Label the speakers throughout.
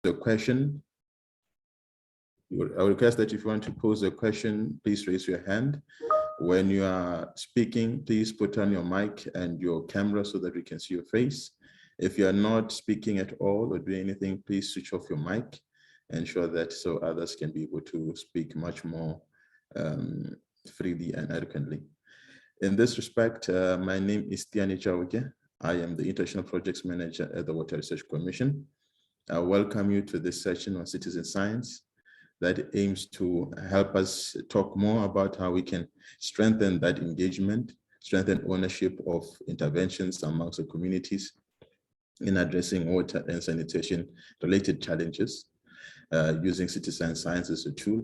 Speaker 1: the question, I request that if you want to pose a question, please raise your hand. When you are speaking, please put on your mic and your camera so that we can see your face. If you are not speaking at all or doing anything, please switch off your mic. Ensure that so others can be able to speak much more freely and eloquently. In this respect, my name is Tiani Chawike. I am the International Projects Manager at the Water Research Commission. I welcome you to this session on citizen science that aims to help us talk more about how we can strengthen that engagement, strengthen ownership of interventions amongst the communities in addressing water and sanitation related challenges using citizen science as a tool.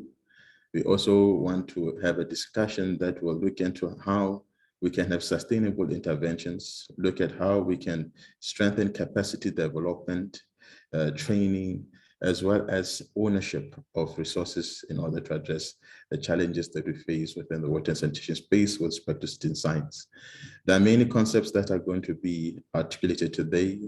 Speaker 1: We also want to have a discussion that will look into how we can have sustainable interventions, look at how we can strengthen capacity development, training, as well as ownership of resources in order to address the challenges that we face within the water and sanitation space with respect to citizen science. There are many concepts that are going to be articulated today,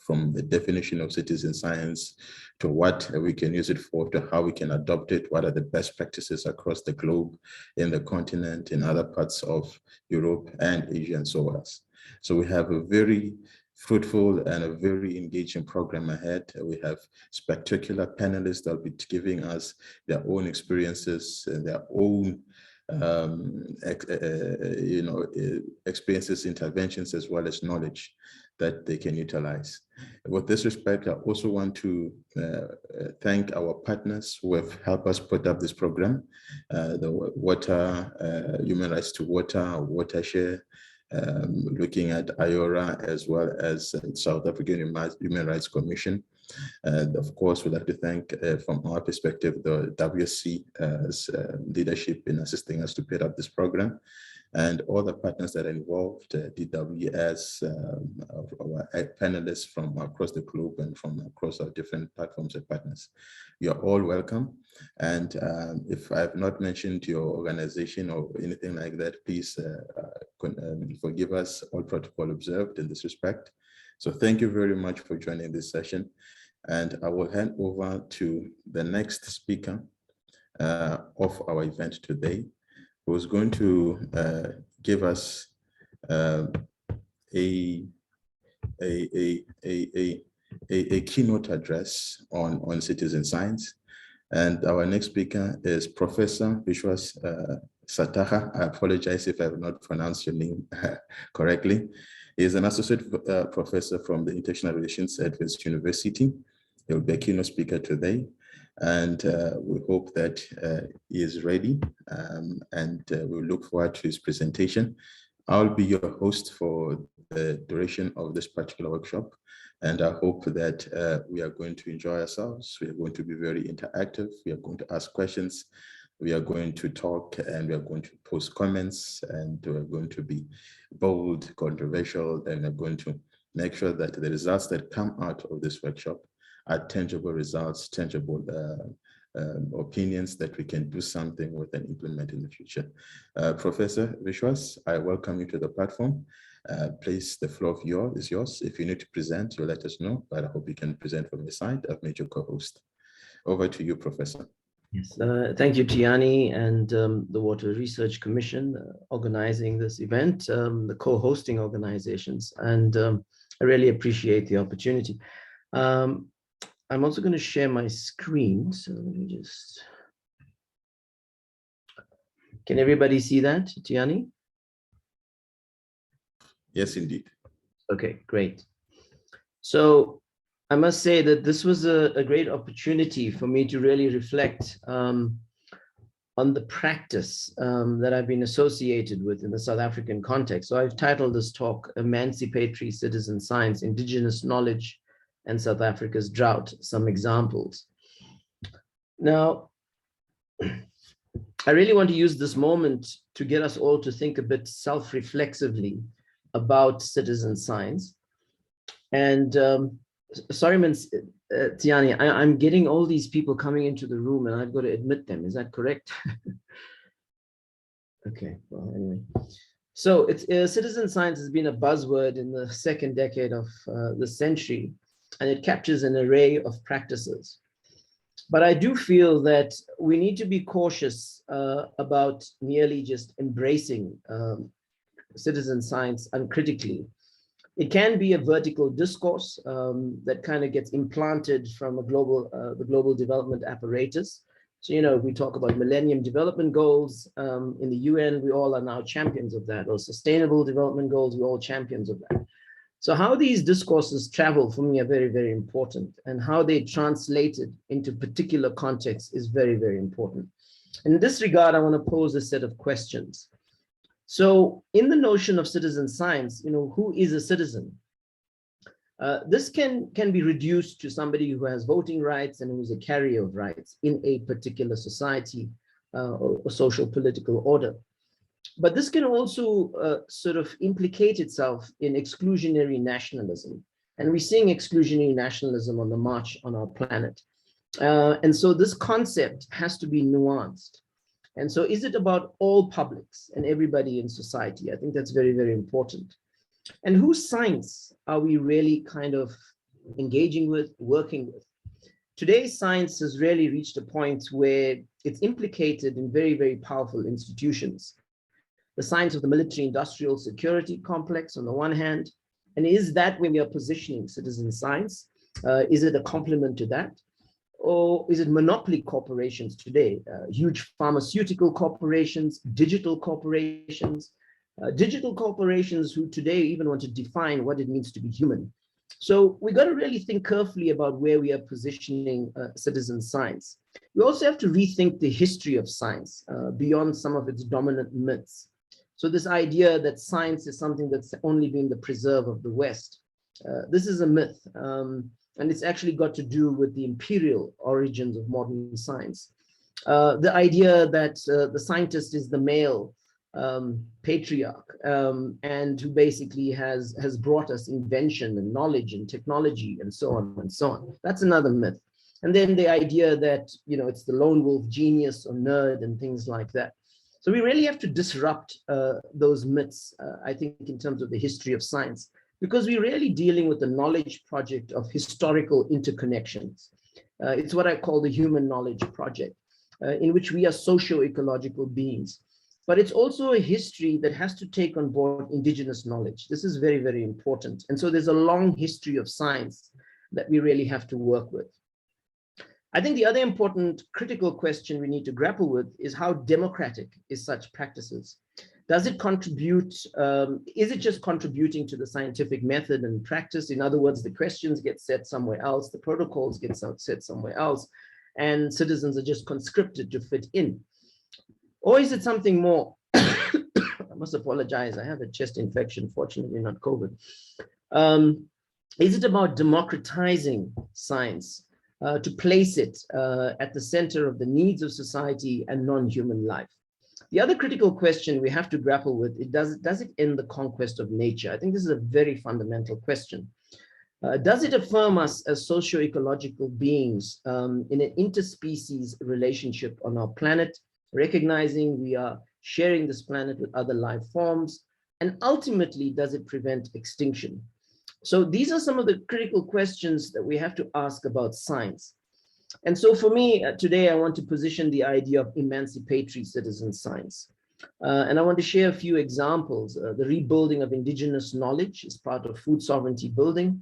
Speaker 1: from the definition of citizen science to what we can use it for, to how we can adopt it, what are the best practices across the globe, in the continent, in other parts of Europe and Asia and so on. So we have a very fruitful and a very engaging program ahead. We have spectacular panelists that will be giving us their own experiences and their own experiences, interventions, as well as knowledge that they can utilize. With this respect, I also want to thank our partners who have helped us put up this program, the Water, Human Rights to Water, Watershare, looking at IORA, as well as South African Human Rights Commission. And of course, we'd like to thank, from our perspective, the WSC's leadership in assisting us to put up this program, and all the partners that are involved, DWS, our panelists from across the globe and from across our different platforms and partners. You are all welcome. And if I have not mentioned your organization or anything like that, please forgive us, all protocol observed in this respect. So thank you very much for joining this session. And I will hand over to the next speaker of our event today, who is going to give us a keynote address on citizen science. And our next speaker is Professor Vishwas Satgar. I apologize if I have not pronounced your name correctly. He is an associate professor from the International Relations at WITS University. He will be a keynote speaker today. And we hope that he is ready, and we'll look forward to his presentation. I'll be your host for the duration of this particular workshop, and I hope that we are going to enjoy ourselves. We are going to be very interactive. We are going to ask questions. We are going to talk, and we are going to post comments, and we're going to be bold, controversial, and we're going to make sure that the results that come out of this workshop are tangible results, tangible opinions that we can do something with and implement in the future. Professor Vishwas, I welcome you to the platform. Please, the floor is yours. If you need to present, you'll let us know, but I hope you can present from your side. I've made you co-host. Over to you, Professor.
Speaker 2: Yes, thank you, Tiani, and the Water Research Commission organizing this event, the co-hosting organizations, and I really appreciate the opportunity. I'm also going to share my screen, so let me just... Can everybody see that, Tiani?
Speaker 1: Yes, indeed.
Speaker 2: Okay, great. So I must say that this was a great opportunity for me to really reflect on the practice that I've been associated with in the South African context. So I've titled this talk, Emancipatory Citizen Science, Indigenous Knowledge and South Africa's Drought, Some Examples. Now, I really want to use this moment to get us all to think a bit self-reflexively about citizen science. And sorry, Tiani, I'm getting all these people coming into the room and I've got to admit them. Is that correct? Okay, well, anyway. So citizen science has been a buzzword in the second decade of the century. and it captures an array of practices. But I do feel that we need to be cautious about merely just embracing citizen science uncritically. It can be a vertical discourse that kind of gets implanted from the global development apparatus. So, you know, we talk about Millennium Development Goals in the UN, we all are now champions of that, or Sustainable Development Goals, we're all champions of that. So how these discourses travel for me are very, very important, and how they translated into particular contexts is very, very important. In this regard, I want to pose a set of questions. So in the notion of citizen science, you know, who is a citizen? This can be reduced to somebody who has voting rights and who's a carrier of rights in a particular society or social political order. But this can also sort of implicate itself in exclusionary nationalism. And we're seeing exclusionary nationalism on the march on our planet. And so this concept has to be nuanced. And so is it about all publics and everybody in society? I think that's very, very important. And whose science are we really kind of engaging with, working with? Today's science has really reached a point where it's implicated in very, very powerful institutions. The science of the military-industrial security complex on the one hand, and is that when we are positioning citizen science? Is it a complement to that? Or is it monopoly corporations today? Huge pharmaceutical corporations, digital corporations who today even want to define what it means to be human. So we got to really think carefully about where we are positioning citizen science. We also have to rethink the history of science beyond some of its dominant myths. So this idea that science is something that's only been the preserve of the West, this is a myth. And it's actually got to do with the imperial origins of modern science. The idea that the scientist is the male patriarch and who basically has brought us invention and knowledge and technology and so on and so on. That's another myth. And then the idea that, you know, it's the lone wolf genius or nerd and things like that. So we really have to disrupt those myths, I think, in terms of the history of science, because we're really dealing with the knowledge project of historical interconnections. It's what I call the human knowledge project, in which we are socio-ecological beings. But it's also a history that has to take on board indigenous knowledge. This is very, very important. And so there's a long history of science that we really have to work with. I think the other important critical question we need to grapple with is how democratic is such practices? Does it contribute, is it just contributing to the scientific method and practice? In other words, the questions get set somewhere else, the protocols get set somewhere else, and citizens are just conscripted to fit in. Or is it something more? I must apologize, I have a chest infection, fortunately not COVID. Is it about democratizing science to place it at the center of the needs of society and non-human life? The other critical question we have to grapple with, does it end the conquest of nature? I think this is a very fundamental question. Does it affirm us as socio-ecological beings in an interspecies relationship on our planet, recognizing we are sharing this planet with other life forms? And ultimately, does it prevent extinction? So these are some of the critical questions that we have to ask about science. And so for me, today, I want to position the idea of emancipatory citizen science. And I want to share a few examples. The rebuilding of indigenous knowledge is part of food sovereignty building.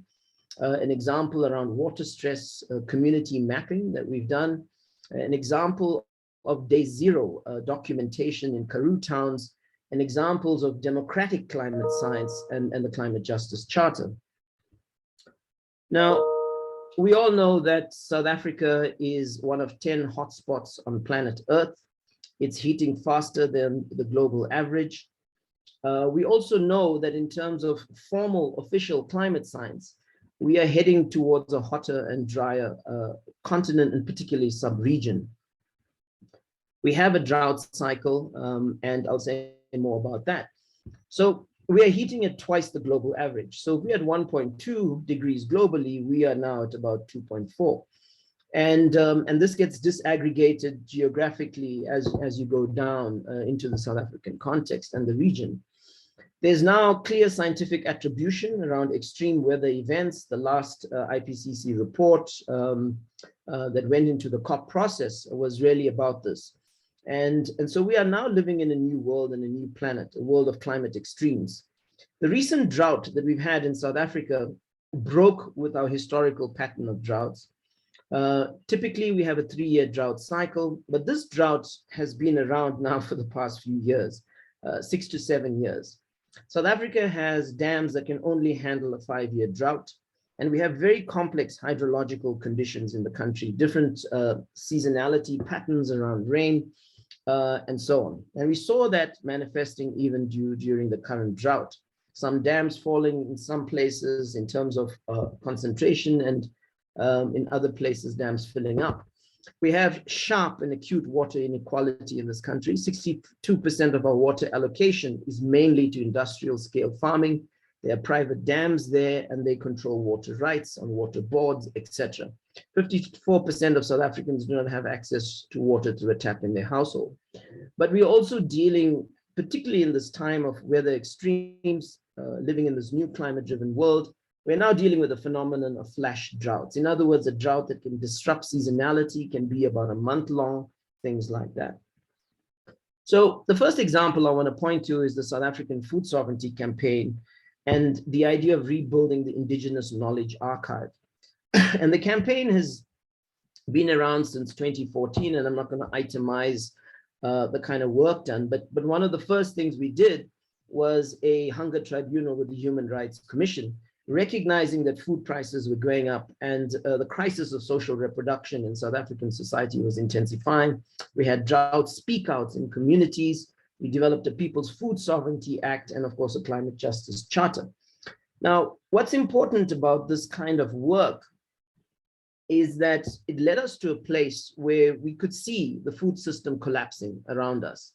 Speaker 2: An example around water stress community mapping that we've done. An example of day zero documentation in Karoo towns, and examples of democratic climate science and the climate justice charter. Now, we all know that South Africa is one of 10 hotspots on planet Earth. It's heating faster than the global average. We also know that in terms of formal official climate science, we are heading towards a hotter and drier continent, and particularly sub-region. We have a drought cycle, and I'll say more about that. So we are heating at twice the global average. So if we had 1.2 degrees globally, we are now at about 2.4. And this gets disaggregated geographically as you go down into the South African context and the region. There's now clear scientific attribution around extreme weather events. The last IPCC report that went into the COP process was really about this. And so we are now living in a new world and a new planet, a world of climate extremes. The recent drought that we've had in South Africa broke with our historical pattern of droughts. Typically, we have a 3-year drought cycle, but this drought has been around now for the past few years, 6 to 7 years. South Africa has dams that can only handle a 5-year drought, and we have very complex hydrological conditions in the country, different seasonality patterns around rain, and so on. And we saw that manifesting even during the current drought. Some dams falling in some places in terms of concentration, and in other places, dams filling up. We have sharp and acute water inequality in this country. 62% of our water allocation is mainly to industrial scale farming. There are private dams there, and they control water rights on water boards, etc. 54% of South Africans do not have access to water through a tap in their household. But we're also dealing, particularly in this time of weather extremes, living in this new climate-driven world, we're now dealing with a phenomenon of flash droughts. In other words, a drought that can disrupt seasonality, can be about a month long, things like that. So the first example I want to point to is the South African Food Sovereignty Campaign and the idea of rebuilding the indigenous knowledge archive. And the campaign has been around since 2014, and I'm not going to itemize the kind of work done, but one of the first things we did was a hunger tribunal with the Human Rights Commission, recognizing that food prices were going up and the crisis of social reproduction in South African society was intensifying. We had drought speak-outs in communities. We developed a People's Food Sovereignty Act and, of course, a Climate Justice Charter. Now, what's important about this kind of work is that it led us to a place where we could see the food system collapsing around us.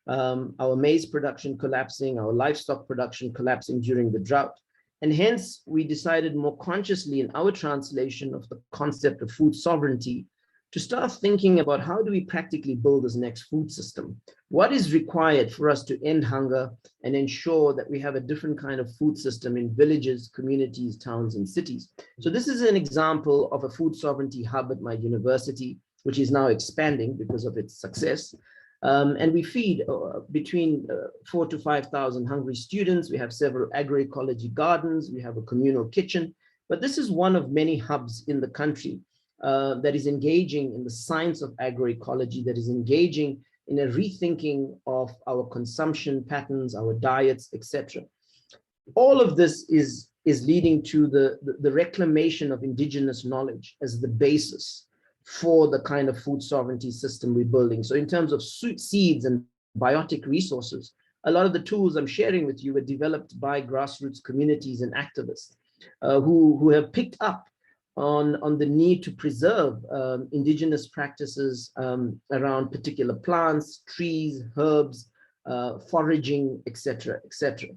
Speaker 2: Our maize production collapsing, our livestock production collapsing during the drought. And hence, we decided more consciously in our translation of the concept of food sovereignty to start thinking about how do we practically build this next food system? What is required for us to end hunger and ensure that we have a different kind of food system in villages, communities, towns, and cities? So this is an example of a food sovereignty hub at my university, which is now expanding because of its success. And we feed between 4,000 to 5,000 hungry students. We have several agroecology gardens. We have a communal kitchen. But this is one of many hubs in the country that is engaging in the science of agroecology, that is engaging in a rethinking of our consumption patterns, our diets, etc. All of this is leading to the reclamation of indigenous knowledge as the basis for the kind of food sovereignty system we're building. So in terms of seeds and biotic resources, a lot of the tools I'm sharing with you were developed by grassroots communities and activists who have picked up on the need to preserve indigenous practices around particular plants, trees, herbs, foraging, etc., etc.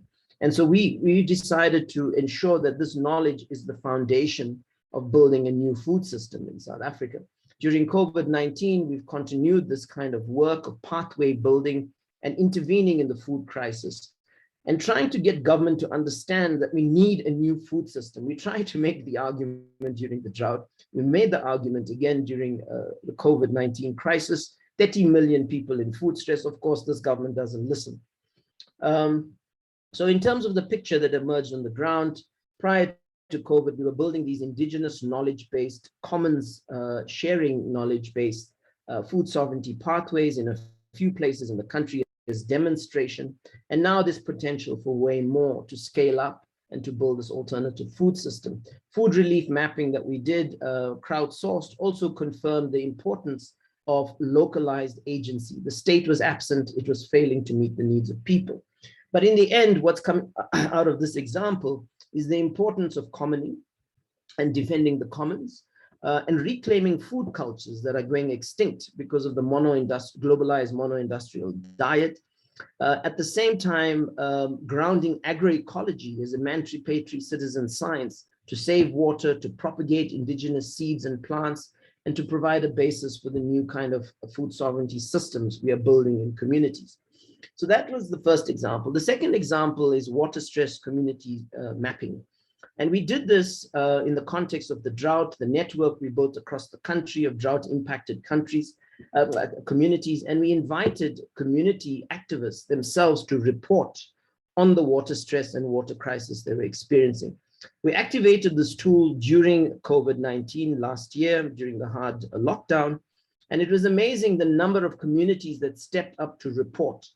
Speaker 2: And so we decided to ensure that this knowledge is the foundation of building a new food system in South Africa. During COVID-19, we've continued this kind of work of pathway building and intervening in the food crisis and trying to get government to understand that we need a new food system. We tried to make the argument during the drought. We made the argument again during the COVID-19 crisis, 30 million people in food stress. Of course, this government doesn't listen. So in terms of the picture that emerged on the ground, prior to COVID, we were building these indigenous knowledge-based, commons sharing knowledge-based food sovereignty pathways in a few places in the country as demonstration. And now there's potential for way more to scale up and to build this alternative food system. Food relief mapping that we did, crowdsourced, also confirmed the importance of localized agency. The state was absent, it was failing to meet the needs of people. But in the end, what's come out of this example is the importance of commoning and defending the commons and reclaiming food cultures that are going extinct because of the globalized mono-industrial diet. At the same time, grounding agroecology as emancipatory citizen science to save water, to propagate indigenous seeds and plants, and to provide a basis for the new kind of food sovereignty systems we are building in communities. So that was the first example. The second example is water stress community mapping. And we did this in the context of the drought, the network we built across the country of drought impacted countries, communities, and we invited community activists themselves to report on the water stress and water crisis they were experiencing. We activated this tool during COVID-19 last year, during the hard lockdown, and it was amazing the number of communities that stepped up to report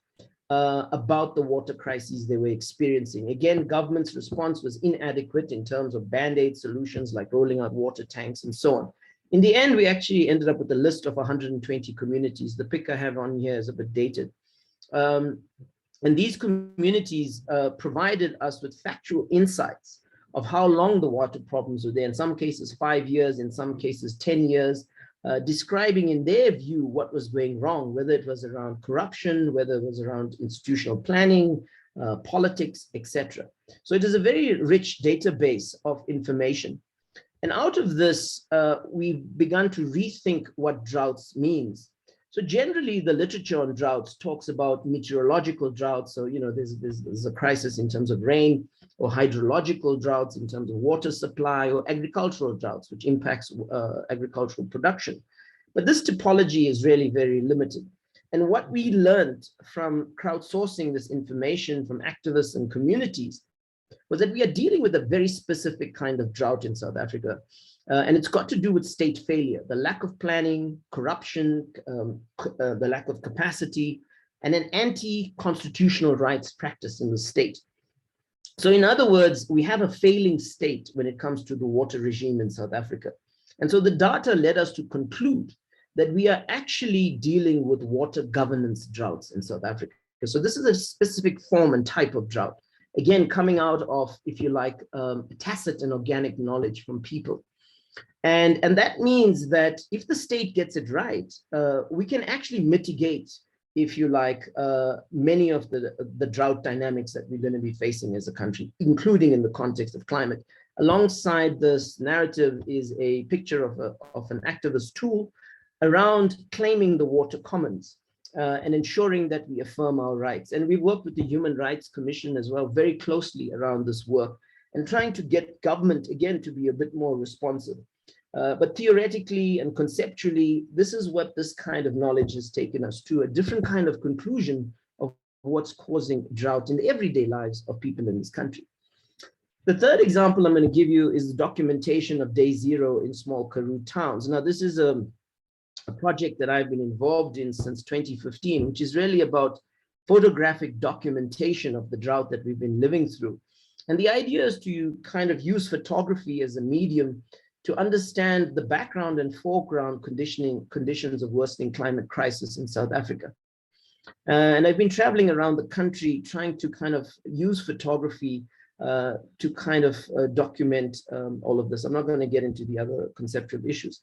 Speaker 2: about the water crises they were experiencing. Again, government's response was inadequate in terms of band-aid solutions like rolling out water tanks and so on. In the end, we actually ended up with a list of 120 communities. The pic I have on here is a bit dated. And these communities provided us with factual insights of how long the water problems were there. In some cases, 5 years, in some cases, 10 years, describing in their view what was going wrong, whether it was around corruption, whether it was around institutional planning, politics, etc. So it is a very rich database of information. And out of this, we've begun to rethink what droughts means. So generally, the literature on droughts talks about meteorological droughts. So, you know, there's a crisis in terms of rain, or hydrological droughts in terms of water supply, or agricultural droughts, which impacts agricultural production. But this typology is really very limited. And what we learned from crowdsourcing this information from activists and communities was that we are dealing with a very specific kind of drought in South Africa. And it's got to do with state failure, the lack of planning, corruption, the lack of capacity, and an anti-constitutional rights practice in the state. So in other words, we have a failing state when it comes to the water regime in South Africa. And so the data led us to conclude that we are actually dealing with water governance droughts in South Africa. So this is a specific form and type of drought, again, coming out of, if you like, tacit and organic knowledge from people. And that means that if the state gets it right, we can actually mitigate, if you like, many of the drought dynamics that we're going to be facing as a country, including in the context of climate. Alongside this narrative is a picture of an activist tool around claiming the water commons and ensuring that we affirm our rights. And we work with the Human Rights Commission as well, very closely around this work and trying to get government, again, to be a bit more responsive. But theoretically and conceptually, this is what this kind of knowledge has taken us to, a different kind of conclusion of what's causing drought in the everyday lives of people in this country. The third example I'm going to give you is the documentation of day zero in small Karoo towns. Now, this is a project that I've been involved in since 2015, which is really about photographic documentation of the drought that we've been living through. And the idea is to kind of use photography as a medium to understand the background and foreground conditions of worsening climate crisis in South Africa. And I've been traveling around the country trying to kind of use photography to kind of document all of this. I'm not going to get into the other conceptual issues,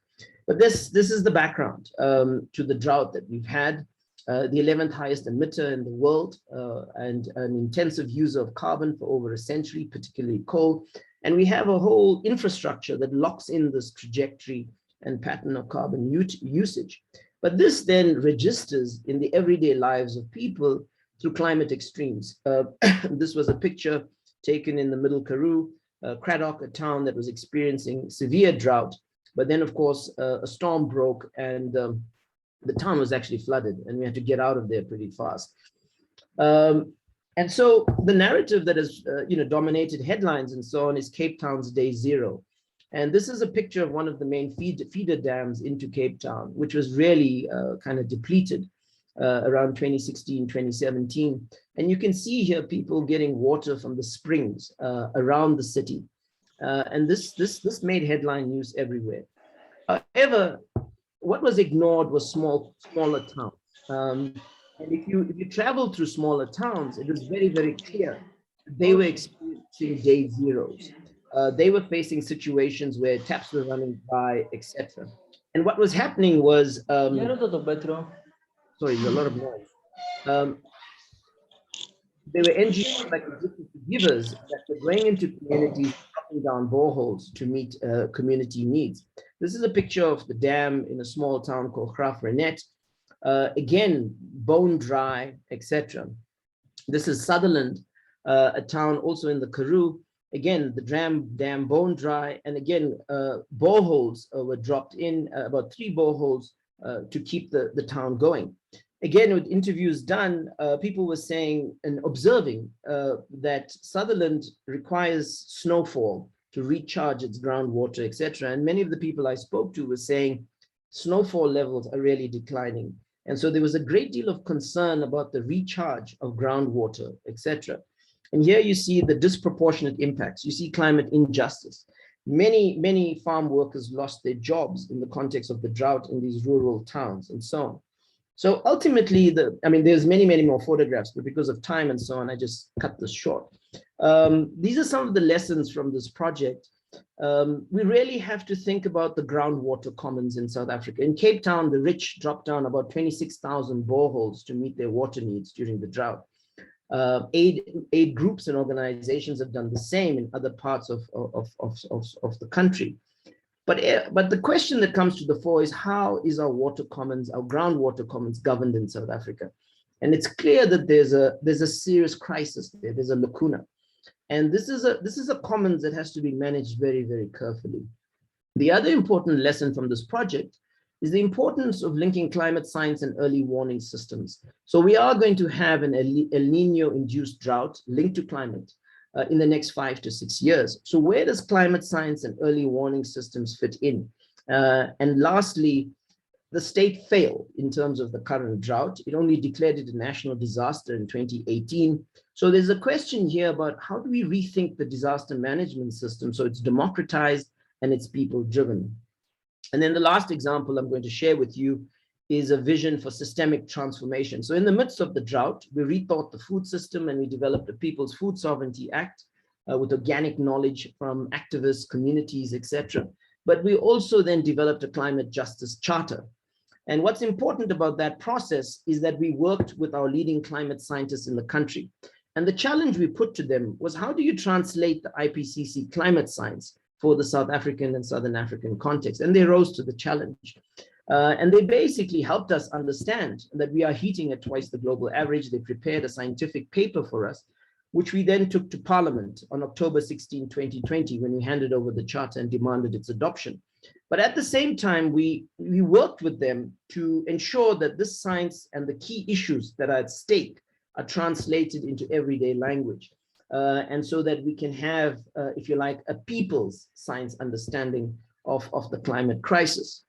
Speaker 2: but this is the background to the drought that we've had, the 11th highest emitter in the world, and an intensive user of carbon for over a century, particularly coal. And we have a whole infrastructure that locks in this trajectory and pattern of carbon usage. But this then registers in the everyday lives of people through climate extremes. This was a picture taken in the Middle Karoo, Cradock, a town that was experiencing severe drought. But then, of course, a storm broke and the town was actually flooded and we had to get out of there pretty fast. And so the narrative that has dominated headlines and so on is Cape Town's day zero. And this is a picture of one of the main feeder dams into Cape Town, which was really kind of depleted around 2016, 2017. And you can see here people getting water from the springs around the city. And this made headline news everywhere. However, what was ignored was smaller towns. And if you travel through smaller towns, it was very, very clear they were experiencing day zeros. They were facing situations where taps were running dry, etc. And what was happening was, sorry, there's a lot of noise. There were NGOs like Exeter givers that were going into communities, dropping down boreholes to meet community needs. This is a picture of the dam in a small town called Graaf Reinet. Again, bone dry, etc. This is Sutherland, a town also in the Karoo. Again, the dam bone dry, and again, boreholes were dropped in, about 3 boreholes to keep the town going. Again, with interviews done, people were saying and observing that Sutherland requires snowfall to recharge its groundwater, etc. And many of the people I spoke to were saying snowfall levels are really declining. And so there was a great deal of concern about the recharge of groundwater, etc. And here you see the disproportionate impacts. You see climate injustice. Many farm workers lost their jobs in the context of the drought in these rural towns and so on. So ultimately, there's many more photographs, but because of time and so on, I just cut this short. These are some of the lessons from this project. We really have to think about the groundwater commons in South Africa. In Cape Town, the rich dropped down about 26,000 boreholes to meet their water needs during the drought. Aid groups and organizations have done the same in other parts of the country. But the question that comes to the fore is, how is our water commons, our groundwater commons, governed in South Africa? And it's clear that there's a serious crisis there. There's a lacuna. And this is a commons that has to be managed very, very carefully. The other important lesson from this project is the importance of linking climate science and early warning systems. So we are going to have an El Nino-induced drought linked to climate in the next 5 to 6 years. So where does climate science and early warning systems fit in? And lastly, the state failed in terms of the current drought. It only declared it a national disaster in 2018. So there's a question here about how do we rethink the disaster management system so it's democratized and it's people-driven. And then the last example I'm going to share with you is a vision for systemic transformation. So in the midst of the drought, we rethought the food system and we developed the People's Food Sovereignty Act with organic knowledge from activists, communities, etc. But we also then developed a climate justice charter. And what's important about that process is that we worked with our leading climate scientists in the country. And the challenge we put to them was, how do you translate the IPCC climate science for the South African and Southern African context? And they rose to the challenge. And they basically helped us understand that we are heating at twice the global average. They prepared a scientific paper for us, which we then took to Parliament on October 16, 2020, when we handed over the charter and demanded its adoption. But at the same time, we worked with them to ensure that this science and the key issues that are at stake are translated into everyday language. And so that we can have, if you like, a people's science understanding of the climate crisis.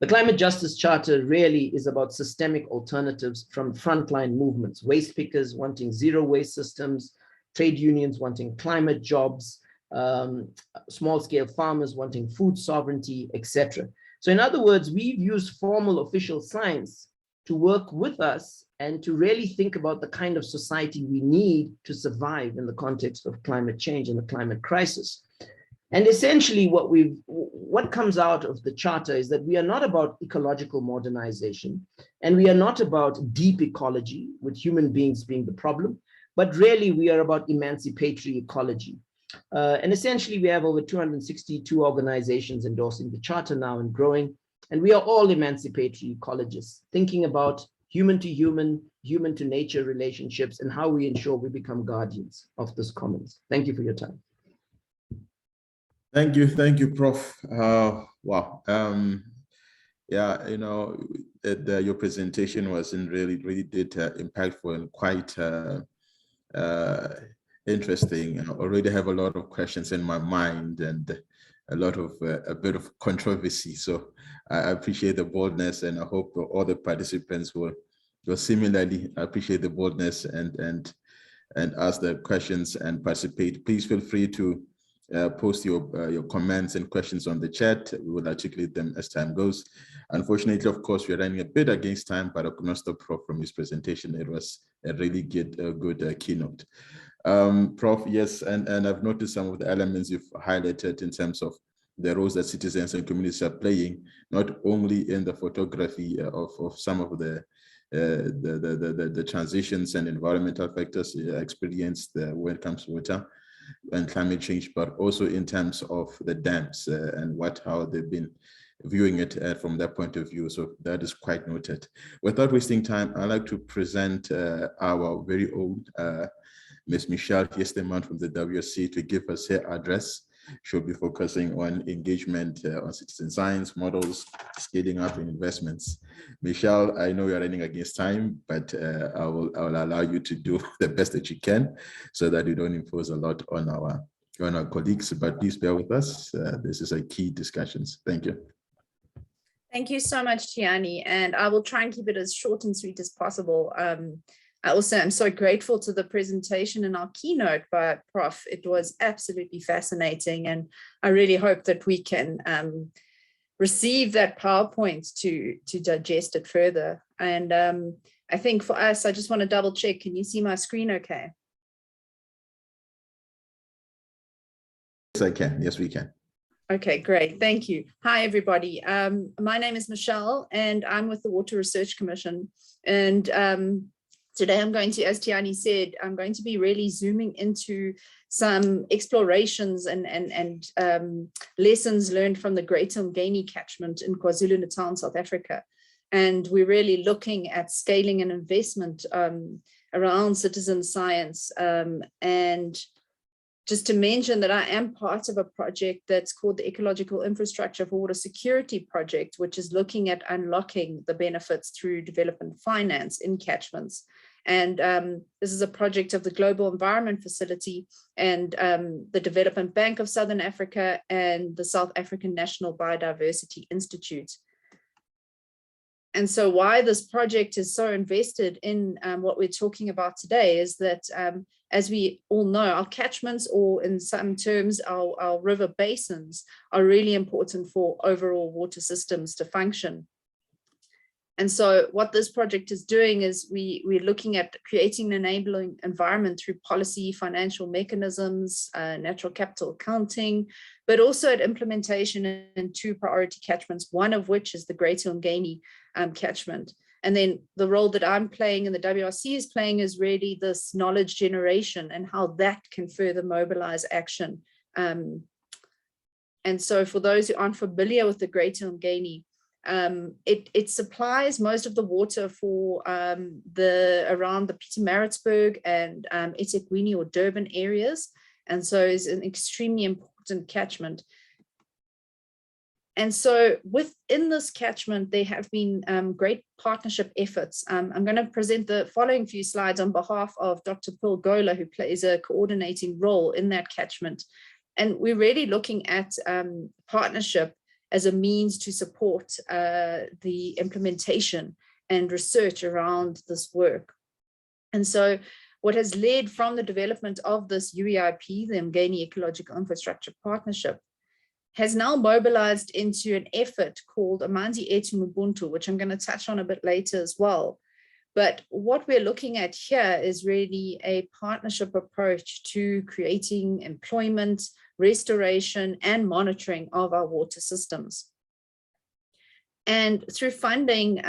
Speaker 2: The Climate Justice Charter really is about systemic alternatives from frontline movements, waste pickers wanting zero waste systems, trade unions wanting climate jobs, small-scale farmers wanting food sovereignty, etc. So in other words, we've used formal official science to work with us and to really think about the kind of society we need to survive in the context of climate change and the climate crisis. And essentially what comes out of the charter is that we are not about ecological modernization, and we are not about deep ecology with human beings being the problem, but really we are about emancipatory ecology. And essentially we have over 262 organizations endorsing the charter now and growing, and we are all emancipatory ecologists, thinking about human to human, human to nature relationships, and how we ensure we become guardians of this commons. Thank you for your time.
Speaker 1: Thank you, Prof. Wow. Yeah, you know, your presentation was really did impactful and quite interesting. I already have a lot of questions in my mind and a bit of controversy. So I appreciate the boldness, and I hope all the participants will similarly appreciate the boldness and ask the questions and participate. Please feel free to post your comments and questions on the chat. We will articulate them as time goes. Unfortunately, of course, we're running a bit against time, but I could not stop Prof from his presentation. It was a really good keynote. Prof, yes, and I've noticed some of the elements you've highlighted in terms of the roles that citizens and communities are playing, not only in the photography of some of the transitions and environmental factors experienced when it comes to water and climate change, but also in terms of the dams and how they've been viewing it from that point of view. So that is quite noted. Without wasting time, I'd like to present our very own Ms. Michelle Hiestermann from the WSC to give us her address. She'll be focusing on engagement on citizen science models, scaling up in investments. Michelle, I know you're running against time, but I will allow you to do the best that you can so that you don't impose a lot on our colleagues, but please bear with us. This is a key discussions. Thank you.
Speaker 3: Thank you so much, Tiani, and I will try and keep it as short and sweet as possible. I also am so grateful to the presentation and our keynote by Prof. It was absolutely fascinating, and I really hope that we can receive that PowerPoint to digest it further. And I think for us, I just want to double check. Can you see my screen okay?
Speaker 1: Yes, I can. Yes, we can.
Speaker 3: Okay, great. Thank you. Hi, everybody. My name is Michelle, and I'm with the Water Research Commission. And today I'm going to, as Tiani said, I'm going to be really zooming into some explorations and lessons learned from the Greater Umgeni catchment in KwaZulu-Natal, South Africa. And we're really looking at scaling and investment around citizen science. And just to mention that I am part of a project that's called the Ecological Infrastructure for Water Security Project, which is looking at unlocking the benefits through development finance in catchments. And this is a project of the Global Environment Facility and the Development Bank of Southern Africa and the South African National Biodiversity Institute. And so why this project is so invested in what we're talking about today is that, as we all know, our catchments, or in some terms, our river basins, are really important for overall water systems to function. And so what this project is doing is we're looking at creating an enabling environment through policy, financial mechanisms, natural capital accounting, but also at implementation in 2 priority catchments, one of which is the Greater Umgeni catchment. And then the role that I'm playing and the WRC is playing is really this knowledge generation and how that can further mobilize action. And so for those who aren't familiar with the Greater Umgeni, it supplies most of the water for around the Pietermaritzburg and eThekwini or Durban areas, and so is an extremely important catchment. And so within this catchment, there have been great partnership efforts. I'm going to present the following few slides on behalf of Dr. Pearl Gola, who plays a coordinating role in that catchment. And we're really looking at partnership as a means to support the implementation and research around this work. And so what has led from the development of this UEIP, the Umgeni Ecological Infrastructure Partnership, has now mobilized into an effort called Amanzi Etu Mubuntu, which I'm going to touch on a bit later as well. But what we're looking at here is really a partnership approach to creating employment, restoration, and monitoring of our water systems. And through funding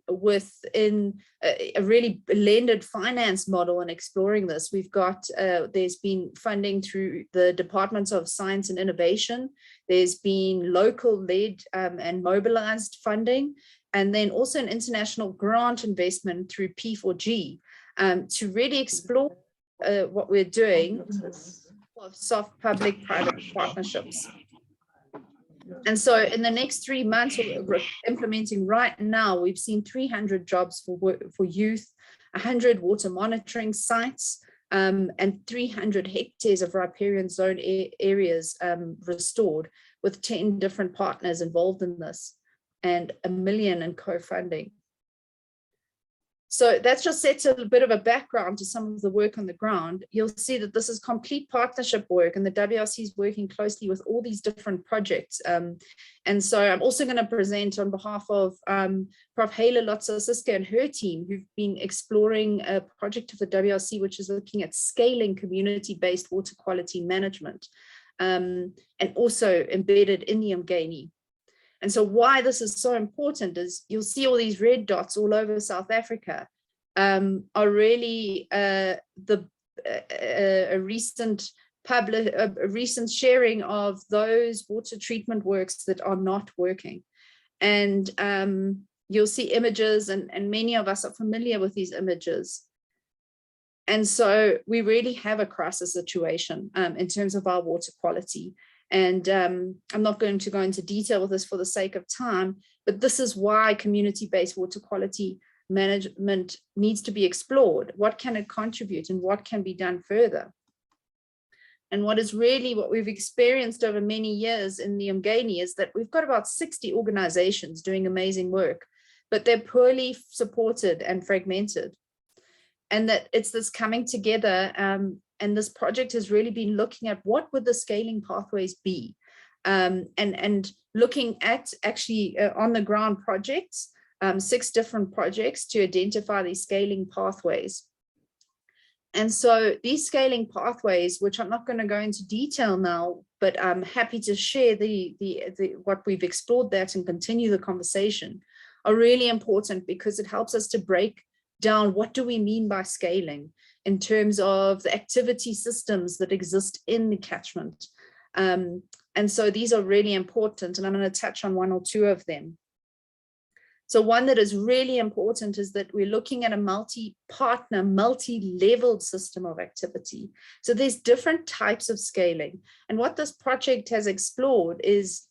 Speaker 3: within a really blended finance model and exploring this, we've got, there's been funding through the Departments of Science and Innovation. There's been local led and mobilized funding, and then also an international grant investment through P4G to really explore what we're doing of soft public-private partnerships. And so in the next 3 months, we're implementing right now, we've seen 300 jobs for youth, 100 water monitoring sites, and 300 hectares of riparian zone areas restored, with 10 different partners involved in this, and $1 million in co-funding. So that's just sets a bit of a background to some of the work on the ground. You'll see that this is complete partnership work, and the WRC is working closely with all these different projects. And so I'm also going to present on behalf of Prof. Hele Lotsa-Siska and her team, who've been exploring a project of the WRC, which is looking at scaling community-based water quality management, and also embedded in the Umgeni. And so why this is so important is you'll see all these red dots all over South Africa are really a recent sharing of those water treatment works that are not working. And you'll see images, and many of us are familiar with these images. And so we really have a crisis situation in terms of our water quality. And I'm not going to go into detail with this for the sake of time, but this is why community-based water quality management needs to be explored. What can it contribute and what can be done further? And what we've experienced over many years in the Umgeni is that we've got about 60 organizations doing amazing work, but they're poorly supported and fragmented. And that it's this coming together, and this project has really been looking at what would the scaling pathways be, and looking at actually on the ground projects, 6 different projects to identify these scaling pathways. And so these scaling pathways, which I'm not going to go into detail now, but I'm happy to share what we've explored that and continue the conversation, are really important because it helps us to break down what do we mean by scaling in terms of the activity systems that exist in the catchment. And so these are really important, and I'm going to touch on 1 or 2 of them. So one that is really important is that we're looking at a multi-partner, multi-leveled system of activity. So there's different types of scaling. And what this project has explored is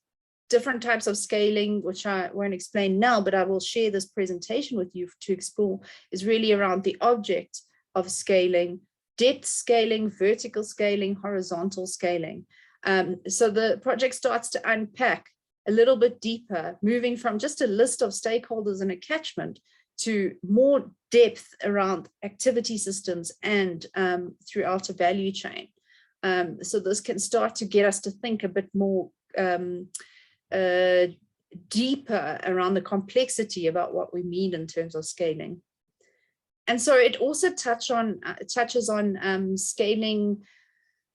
Speaker 3: different types of scaling, which I won't explain now, but I will share this presentation with you to explore, is really around the object of scaling, depth scaling, vertical scaling, horizontal scaling. So the project starts to unpack a little bit deeper, moving from just a list of stakeholders in a catchment to more depth around activity systems and throughout a value chain. So this can start to get us to think a bit more deeper around the complexity about what we mean in terms of scaling. And so it also touches on scaling,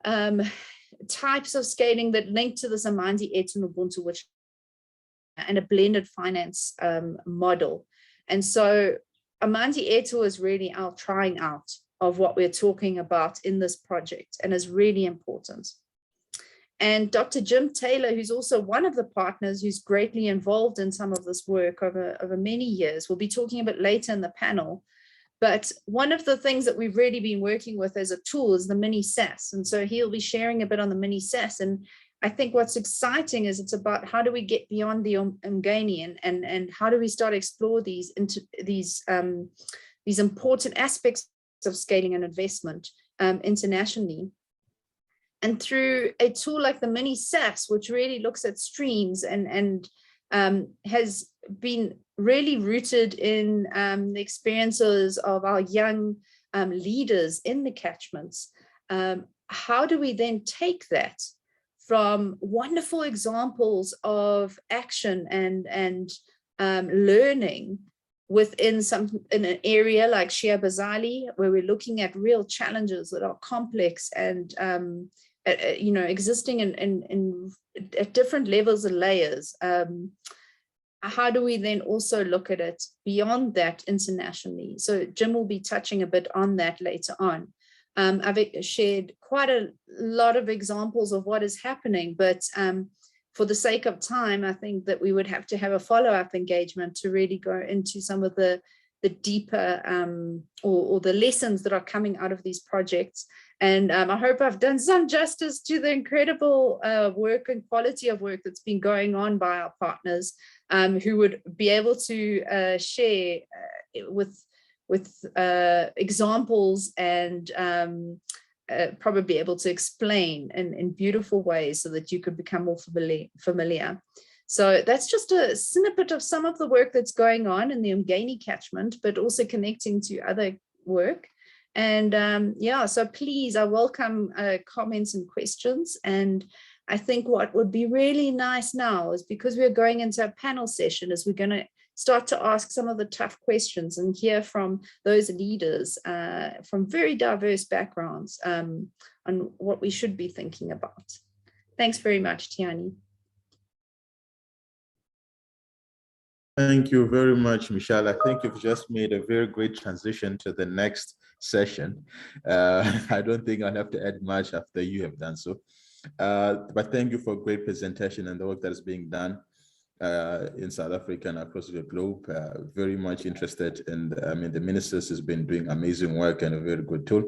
Speaker 3: types of scaling that link to this Amanzi Etu Ubuntu, which and a blended finance model. And so Amanzi Etu is really our trying out of what we're talking about in this project and is really important. And Dr. Jim Taylor, who's also one of the partners who's greatly involved in some of this work over many years, we'll be talking a bit later in the panel. But one of the things that we've really been working with as a tool is the mini SAS. And so he'll be sharing a bit on the mini SAS. And I think what's exciting is it's about how do we get beyond the Umgeni and how do we start explore these important aspects of scaling and investment internationally. And through a tool like the mini SAS, which really looks at streams and has been really rooted in the experiences of our young leaders in the catchments, how do we then take that from wonderful examples of action and learning within an area like Shia Bazali, where we're looking at real challenges that are complex and existing at different levels and layers. How do we then also look at it beyond that internationally? So Jim will be touching a bit on that later on. I've shared quite a lot of examples of what is happening, but for the sake of time, I think that we would have to have a follow-up engagement to really go into some of the deeper or the lessons that are coming out of these projects. And I hope I've done some justice to the incredible work and quality of work that's been going on by our partners, who would be able to share with examples and probably be able to explain in beautiful ways so that you could become more familiar. So that's just a snippet of some of the work that's going on in the Umgeni catchment, but also connecting to other work. And yeah, so please, I welcome comments and questions. And I think what would be really nice now is, because we're going into a panel session, is we're going to start to ask some of the tough questions and hear from those leaders from very diverse backgrounds on what we should be thinking about. Thanks very much, Tiani.
Speaker 1: Thank you very much, Michelle. I think you've just made a very great transition to the next session. I don't think I'll have to add much after you have done so. But thank you for a great presentation and the work that is being done. in South Africa and across the globe. Very much interested in, the ministers has been doing amazing work and a very good tool.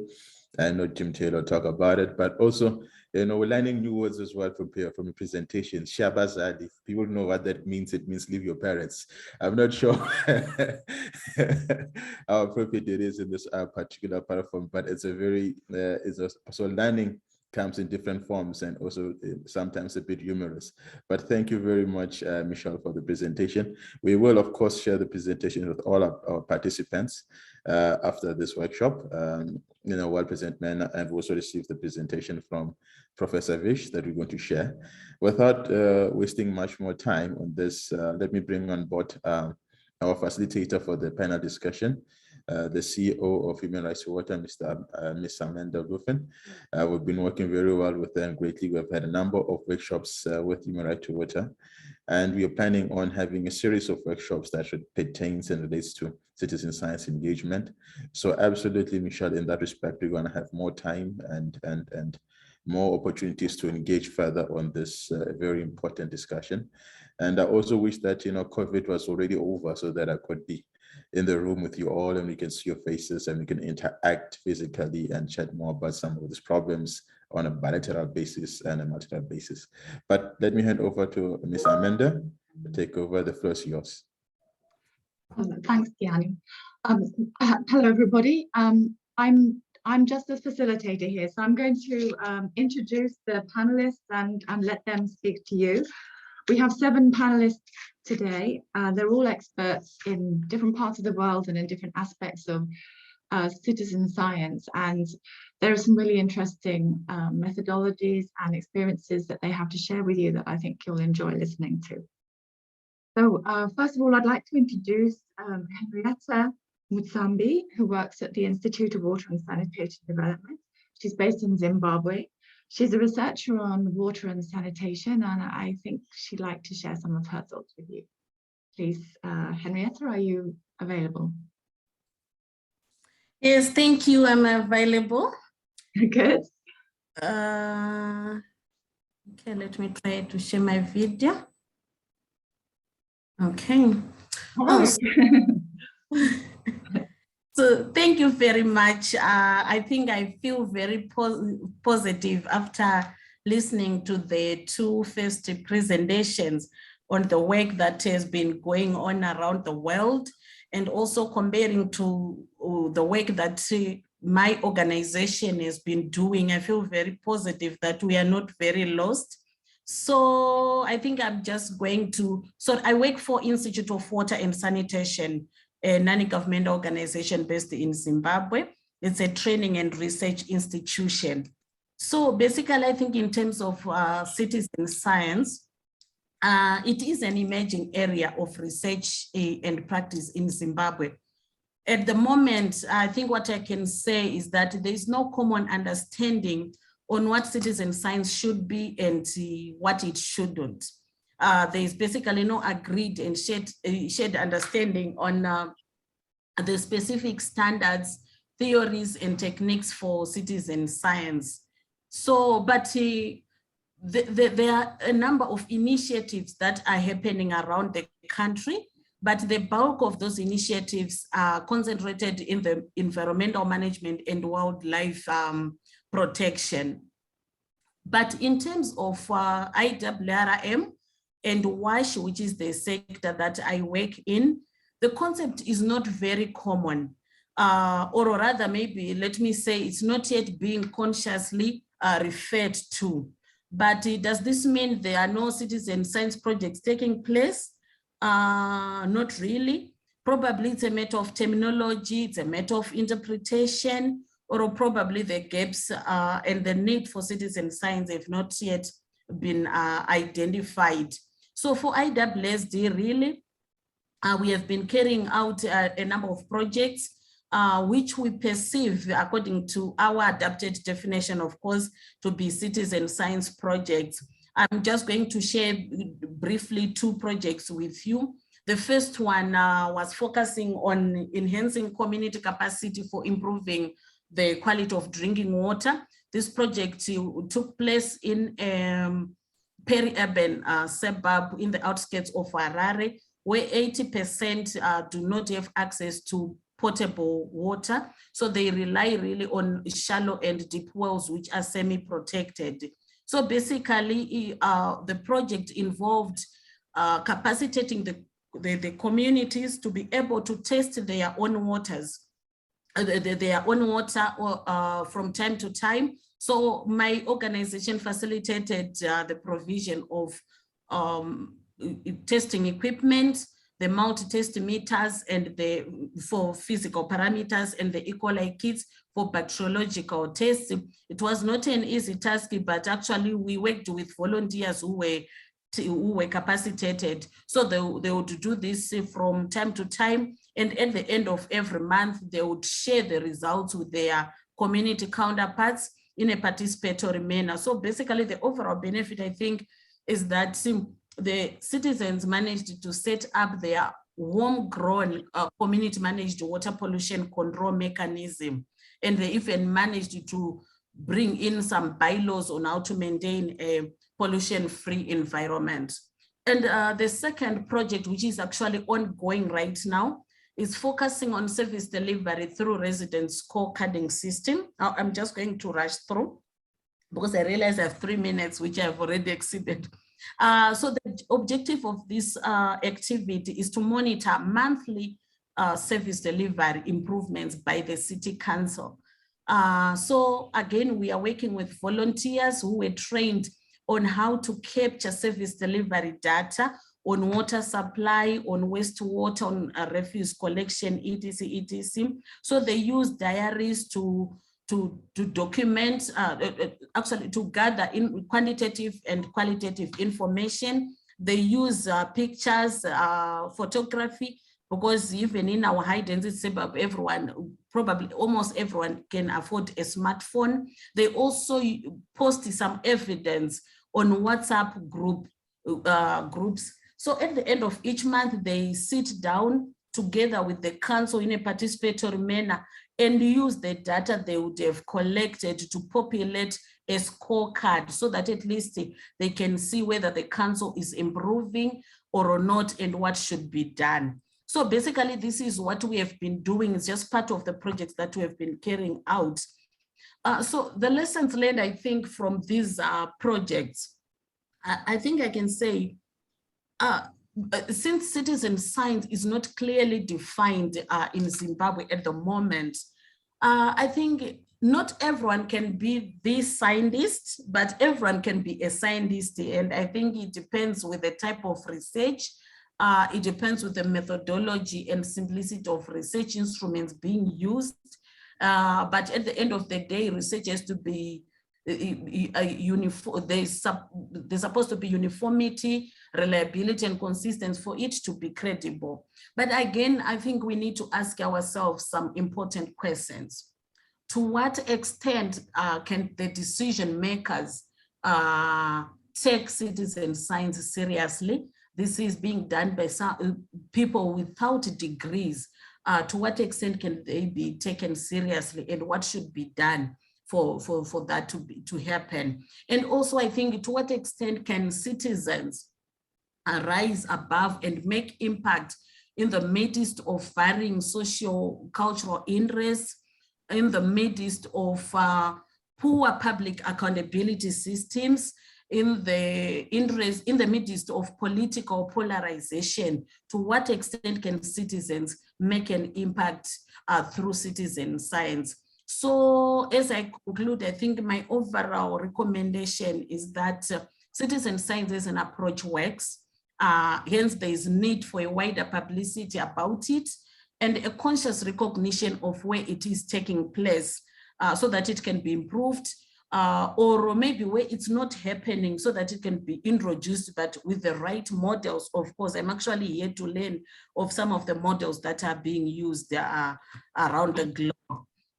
Speaker 1: I know Jim Taylor talk about it, but also, we're learning new words as well from the presentation. Shabazad, if people know what that means, it means leave your parents. I'm not sure how appropriate it is in this particular platform, but it's a very, so learning comes in different forms and also sometimes a bit humorous. But thank you very much, Michelle, for the presentation. We will, of course, share the presentation with all our participants after this workshop. Well-presented manner, and we also received the presentation from Professor Vish that we're going to share. Without wasting much more time on this, let me bring on board our facilitator for the panel discussion, the CEO of Human Rights to Water, Ms. Amanda Ruffin. We've been working very well with them greatly. We've had a number of workshops with Human Rights to Water, and we are planning on having a series of workshops that should pertains and relates to citizen science engagement. So absolutely, Michelle, in that respect, we're going to have more time and more opportunities to engage further on this very important discussion. And I also wish that, COVID was already over so that I could be in the room with you all and we can see your faces and we can interact physically and chat more about some of these problems on a bilateral basis and a multilateral basis. But let me hand over to Ms. Amanda to take over. The floor is yours.
Speaker 4: Thanks, Tiani. Hello, everybody. I'm just a facilitator here, so I'm going to introduce the panelists and let them speak to you. We have 7 panelists today. They're all experts in different parts of the world and in different aspects of citizen science. And there are some really interesting methodologies and experiences that they have to share with you that I think you'll enjoy listening to. So first of all, I'd like to introduce Henrietta Mutsambi, who works at the Institute of Water and Sanitation Development. She's based in Zimbabwe. She's a researcher on water and sanitation, and I think she'd like to share some of her thoughts with you. Please, Henrietta, are you available?
Speaker 5: Yes, thank you. I'm available.
Speaker 4: Good.
Speaker 5: Okay, let me try to share my video. Okay.
Speaker 4: Oh,
Speaker 5: so thank you very much. I think I feel very positive after listening to the 2 first presentations on the work that has been going on around the world, and also comparing to the work that my organization has been doing. I feel very positive that we are not very lost. So I think I'm just going to, so I work for Institute of Water and Sanitation, a non-governmental organization based in Zimbabwe. It's a training and research institution. So basically, I think in terms of citizen science, it is an emerging area of research and practice in Zimbabwe. At the moment, I think what I can say is that there is no common understanding on what citizen science should be and what it shouldn't. There is basically no agreed and shared understanding on the specific standards, theories, and techniques for citizen science. So, but there are a number of initiatives that are happening around the country, but the bulk of those initiatives are concentrated in the environmental management and wildlife protection. But in terms of IWRM and WASH, which is the sector that I work in, the concept is not very common, or rather maybe let me say it's not yet being consciously referred to. But does this mean there are no citizen science projects taking place? Not really. Probably it's a matter of terminology, it's a matter of interpretation, or probably the gaps and the need for citizen science have not yet been identified. So for IWSD, really, we have been carrying out a number of projects which we perceive, according to our adapted definition, of course, to be citizen science projects. I'm just going to share briefly 2 projects with you. The first one was focusing on enhancing community capacity for improving the quality of drinking water. This project took place in peri-urban suburb in the outskirts of Harare, where 80% do not have access to potable water. So they rely really on shallow and deep wells, which are semi-protected. So basically, the project involved capacitating the communities to be able to test their own waters, their own water from time to time. So my organization facilitated the provision of testing equipment, the multi-test meters and for physical parameters, and the E. coli kits for bacteriological tests. It was not an easy task, but actually we worked with volunteers who were capacitated. So they would do this from time to time, and at the end of every month, they would share the results with their community counterparts in a participatory manner. So basically the overall benefit, I think, is that the citizens managed to set up their homegrown community managed water pollution control mechanism. And they even managed to bring in some bylaws on how to maintain a pollution-free environment. And the second project, which is actually ongoing right now, is focusing on service delivery through resident scorecarding system. Now, I'm just going to rush through because I realize I have 3 minutes, which I've already exceeded. So the objective of this activity is to monitor monthly service delivery improvements by the city council. So again, we are working with volunteers who were trained on how to capture service delivery data on water supply, on wastewater, on refuse collection, etc., etc. So they use diaries to document, actually to gather in quantitative and qualitative information. They use pictures, photography, because even in our high density suburb, everyone, probably almost everyone can afford a smartphone. They also post some evidence on WhatsApp groups. So at the end of each month, they sit down together with the council in a participatory manner and use the data they would have collected to populate a scorecard so that at least they can see whether the council is improving or not and what should be done. So basically, this is what we have been doing. It's just part of the projects that we have been carrying out. So the lessons learned, I think, from these projects, I think I can say, since citizen science is not clearly defined in Zimbabwe at the moment, I think not everyone can be the scientist, but everyone can be a scientist. And I think it depends with the type of research. It depends with the methodology and simplicity of research instruments being used. But at the end of the day, research has to be uniform. There's supposed to be uniformity, reliability, and consistency for it to be credible. But again, I think we need to ask ourselves some important questions. To what extent can the decision makers take citizen science seriously? This is being done by some people without degrees. To what extent can they be taken seriously, and what should be done for that to happen? And also, I think, to what extent can citizens rise above and make impact in the midst of varying socio-cultural interests, in the midst of poor public accountability systems, in the midst of political polarization? To what extent can citizens make an impact through citizen science? So as I conclude, I think my overall recommendation is that citizen science as an approach works. Hence, there is need for a wider publicity about it and a conscious recognition of where it is taking place so that it can be improved, or maybe where it's not happening so that it can be introduced, but with the right models. Of course, I'm actually here to learn of some of the models that are being used around the globe.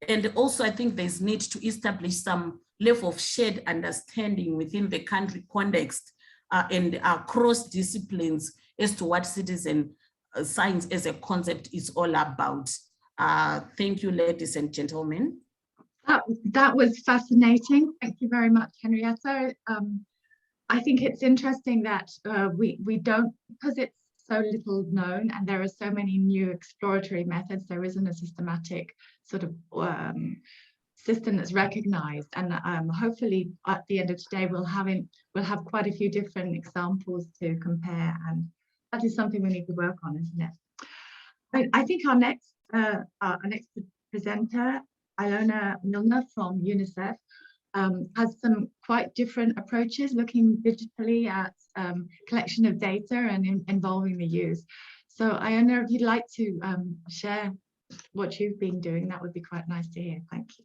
Speaker 5: And also, I think there's need to establish some level of shared understanding within the country context and across disciplines as to what citizen science as a concept is all about. Thank you, ladies and gentlemen.
Speaker 4: That was fascinating. Thank you very much, Henrietta. I think it's interesting that we don't, because it's so little known and there are so many new exploratory methods, there isn't a systematic sort of system that's recognized, and hopefully at the end of today we'll have quite a few different examples to compare, and that is something we need to work on, isn't it? I think our next presenter, Ilona Milner from UNICEF, has some quite different approaches, looking digitally at collection of data and involving the youth. So Ilona, if you'd like to share what you've been doing, that would be quite nice to hear. Thank you.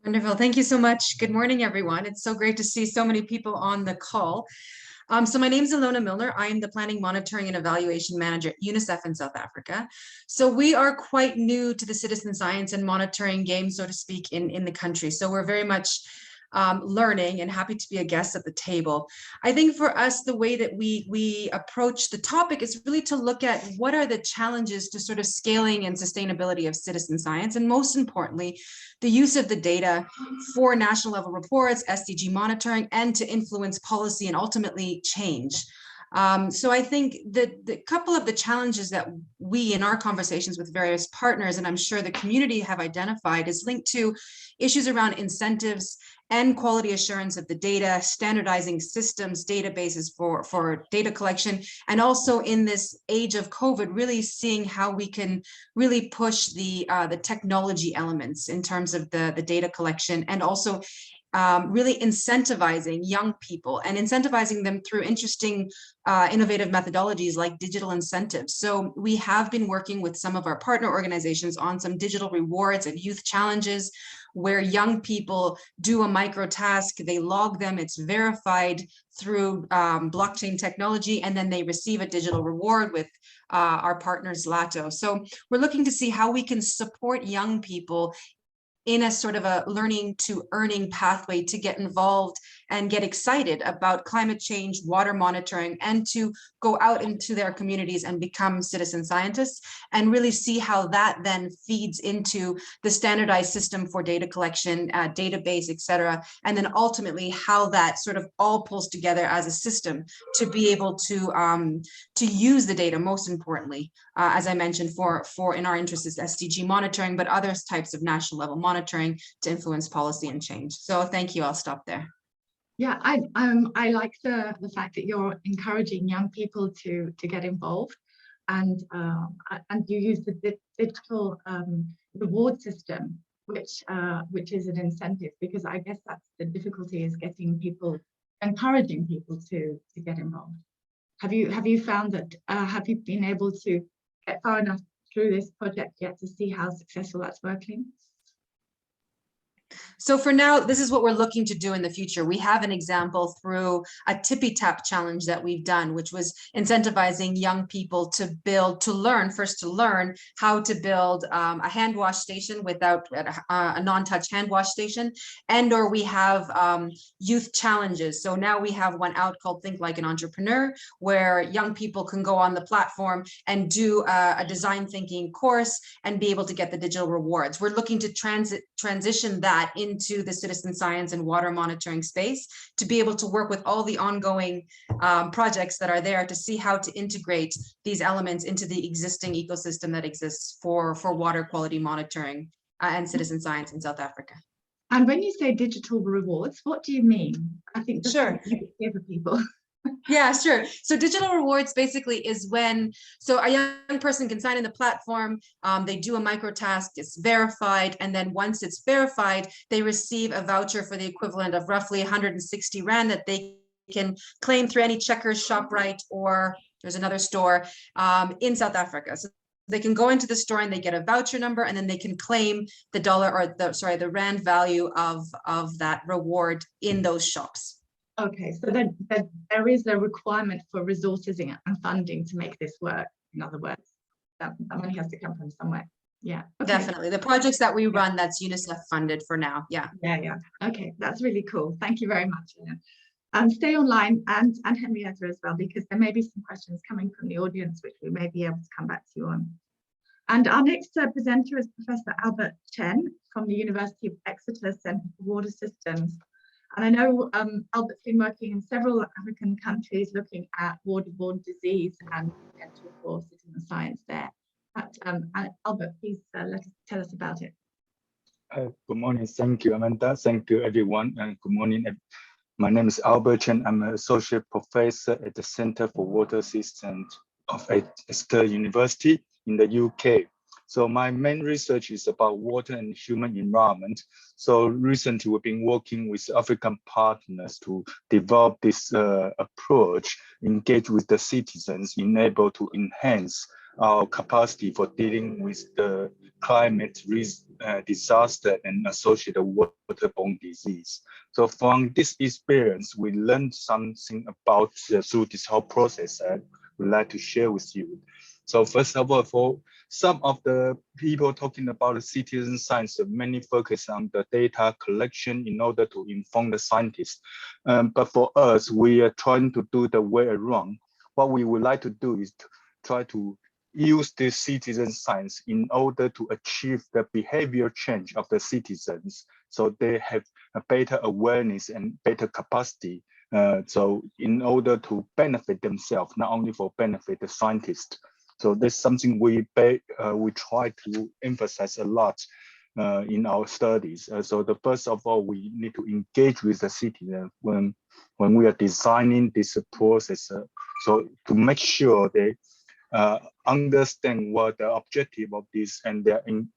Speaker 6: Wonderful. Thank you so much. Good morning, everyone. It's so great to see so many people on the call. So my name is Ilona Milner. I am the Planning, Monitoring, and Evaluation Manager at UNICEF in South Africa. So we are quite new to the citizen science and monitoring game, so to speak, in the country. So we're very much learning and happy to be a guest at the table. I think for us, the way that we approach the topic is really to look at what are the challenges to sort of scaling and sustainability of citizen science, and most importantly, the use of the data for national level reports, SDG monitoring, and to influence policy and ultimately change. So I think that the couple of the challenges that we in our conversations with various partners, and I'm sure the community have identified, is linked to issues around incentives and quality assurance of the data, standardizing systems, databases for data collection, and also in this age of COVID, really seeing how we can really push the technology elements in terms of the data collection, and also really incentivizing young people and incentivizing them through interesting innovative methodologies like digital incentives. So we have been working with some of our partner organizations on some digital rewards and youth challenges where young people do a micro task, they log them, it's verified through blockchain technology, and then they receive a digital reward with our partners Lato. So we're looking to see how we can support young people in a sort of a learning to earning pathway to get involved and get excited about climate change, water monitoring, and to go out into their communities and become citizen scientists, and really see how that then feeds into the standardized system for data collection, database, et cetera, and then ultimately how that sort of all pulls together as a system to be able to use the data, most importantly, as I mentioned, for in our interest is SDG monitoring, but other types of national level monitoring to influence policy and change. So thank you, I'll stop there.
Speaker 4: Yeah, I like the fact that you're encouraging young people to get involved, and you use the digital reward system, which is an incentive, because I guess that's the difficulty, is getting people, encouraging people to get involved. Have you found that have you been able to get far enough through this project yet to see how successful that's working?
Speaker 6: So for now, this is what we're looking to do in the future. We have an example through a tippy tap challenge that we've done, which was incentivizing young people to learn how to build a hand wash station without a non-touch hand wash station, or we have youth challenges. So now we have one out called Think Like an Entrepreneur, where young people can go on the platform and do a design thinking course and be able to get the digital rewards. We're looking to transition that into the citizen science and water monitoring space to be able to work with all the ongoing projects that are there to see how to integrate these elements into the existing ecosystem that exists for water quality monitoring and citizen science in South Africa.
Speaker 4: And when you say digital rewards, what do you mean? I think that's
Speaker 6: sure.
Speaker 4: Clear for people.
Speaker 6: Yeah, sure. So digital rewards basically is when, so a young person can sign in the platform, they do a micro task, it's verified, and then once it's verified, they receive a voucher for the equivalent of roughly 160 Rand that they can claim through any Checkers, ShopRite, or there's another store in South Africa. So they can go into the store and they get a voucher number, and then they can claim the dollar or the Rand value of that reward in those shops.
Speaker 4: Okay, so then there is a requirement for resources and funding to make this work. In other words, that money has to come from somewhere. Yeah, okay.
Speaker 6: Definitely. The projects that we run, that's UNICEF funded for now. Yeah.
Speaker 4: Yeah. Okay, that's really cool. Thank you very much. Stay online, and Henrietta as well, because there may be some questions coming from the audience which we may be able to come back to you on. And our next presenter is Professor Albert Chen from the University of Exeter Centre for Water Systems. And I know Albert's been working in several African countries looking at waterborne disease and potential for citizen science there. But Albert, please tell us about it.
Speaker 7: Good morning. Thank you, Amanda. Thank you, everyone. And good morning. My name is Albert Chen. I'm an associate professor at the Center for Water Systems of Exeter University in the UK. So my main research is about water and human environment. So recently we've been working with African partners to develop this approach, engage with the citizens, enable to enhance our capacity for dealing with the climate risk, disaster and associated waterborne disease. So from this experience, we learned something about through this whole process I would like to share with you. So first of all, for some of the people talking about the citizen science, many focus on the data collection in order to inform the scientists. But for us, we are trying to do the way around. What we would like to do is to try to use the citizen science in order to achieve the behavior change of the citizens, so they have a better awareness and better capacity. So in order to benefit themselves, not only for benefit the scientists. So that's something we try to emphasize a lot in our studies. So the first of all, we need to engage with the citizen when we are designing this process. So to make sure they understand what the objective of this, and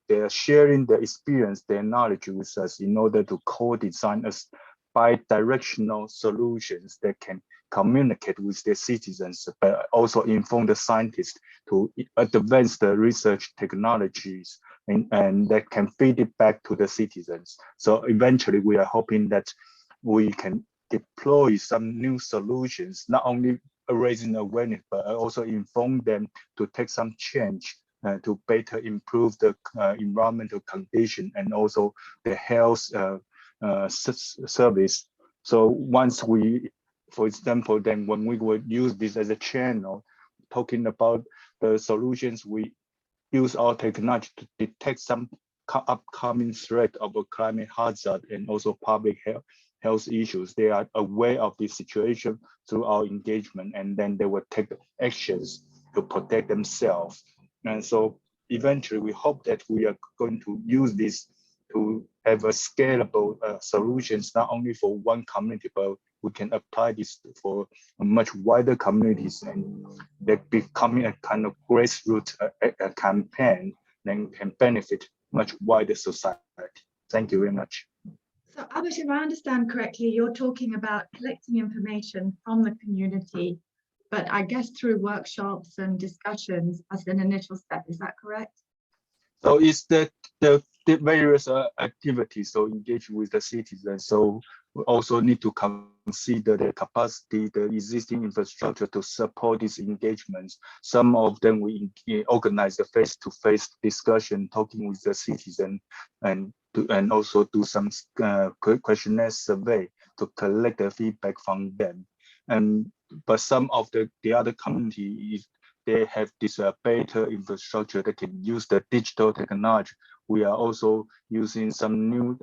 Speaker 7: they're sharing their experience, their knowledge with us in order to co-design us bi-directional solutions that can communicate with the citizens, but also inform the scientists to advance the research technologies and that can feed it back to the citizens. So eventually we are hoping that we can deploy some new solutions, not only raising awareness, but also inform them to take some change to better improve the environmental condition and also the health service. So once we, for example, then when we would use this as a channel, talking about the solutions, we use our technology to detect some upcoming threat of a climate hazard and also public health issues. They are aware of the situation through our engagement, and then they will take actions to protect themselves. And so eventually we hope that we are going to use this to have a scalable solutions, not only for one community, but we can apply this for a much wider communities, and that becoming a kind of grassroots campaign then can benefit much wider society. Thank you very much.
Speaker 4: So Albert, if I understand correctly, you're talking about collecting information from the community, but I guess through workshops and discussions as an initial step, is that correct?
Speaker 7: So it's the various activities, so engage with the citizens. So we also need to consider the capacity, the existing infrastructure to support these engagements. Some of them we organize the face-to-face discussion, talking with the citizen, and also do some questionnaire survey to collect the feedback from them. But some of the other communities, they have this better infrastructure that can use the digital technology. We are also using some new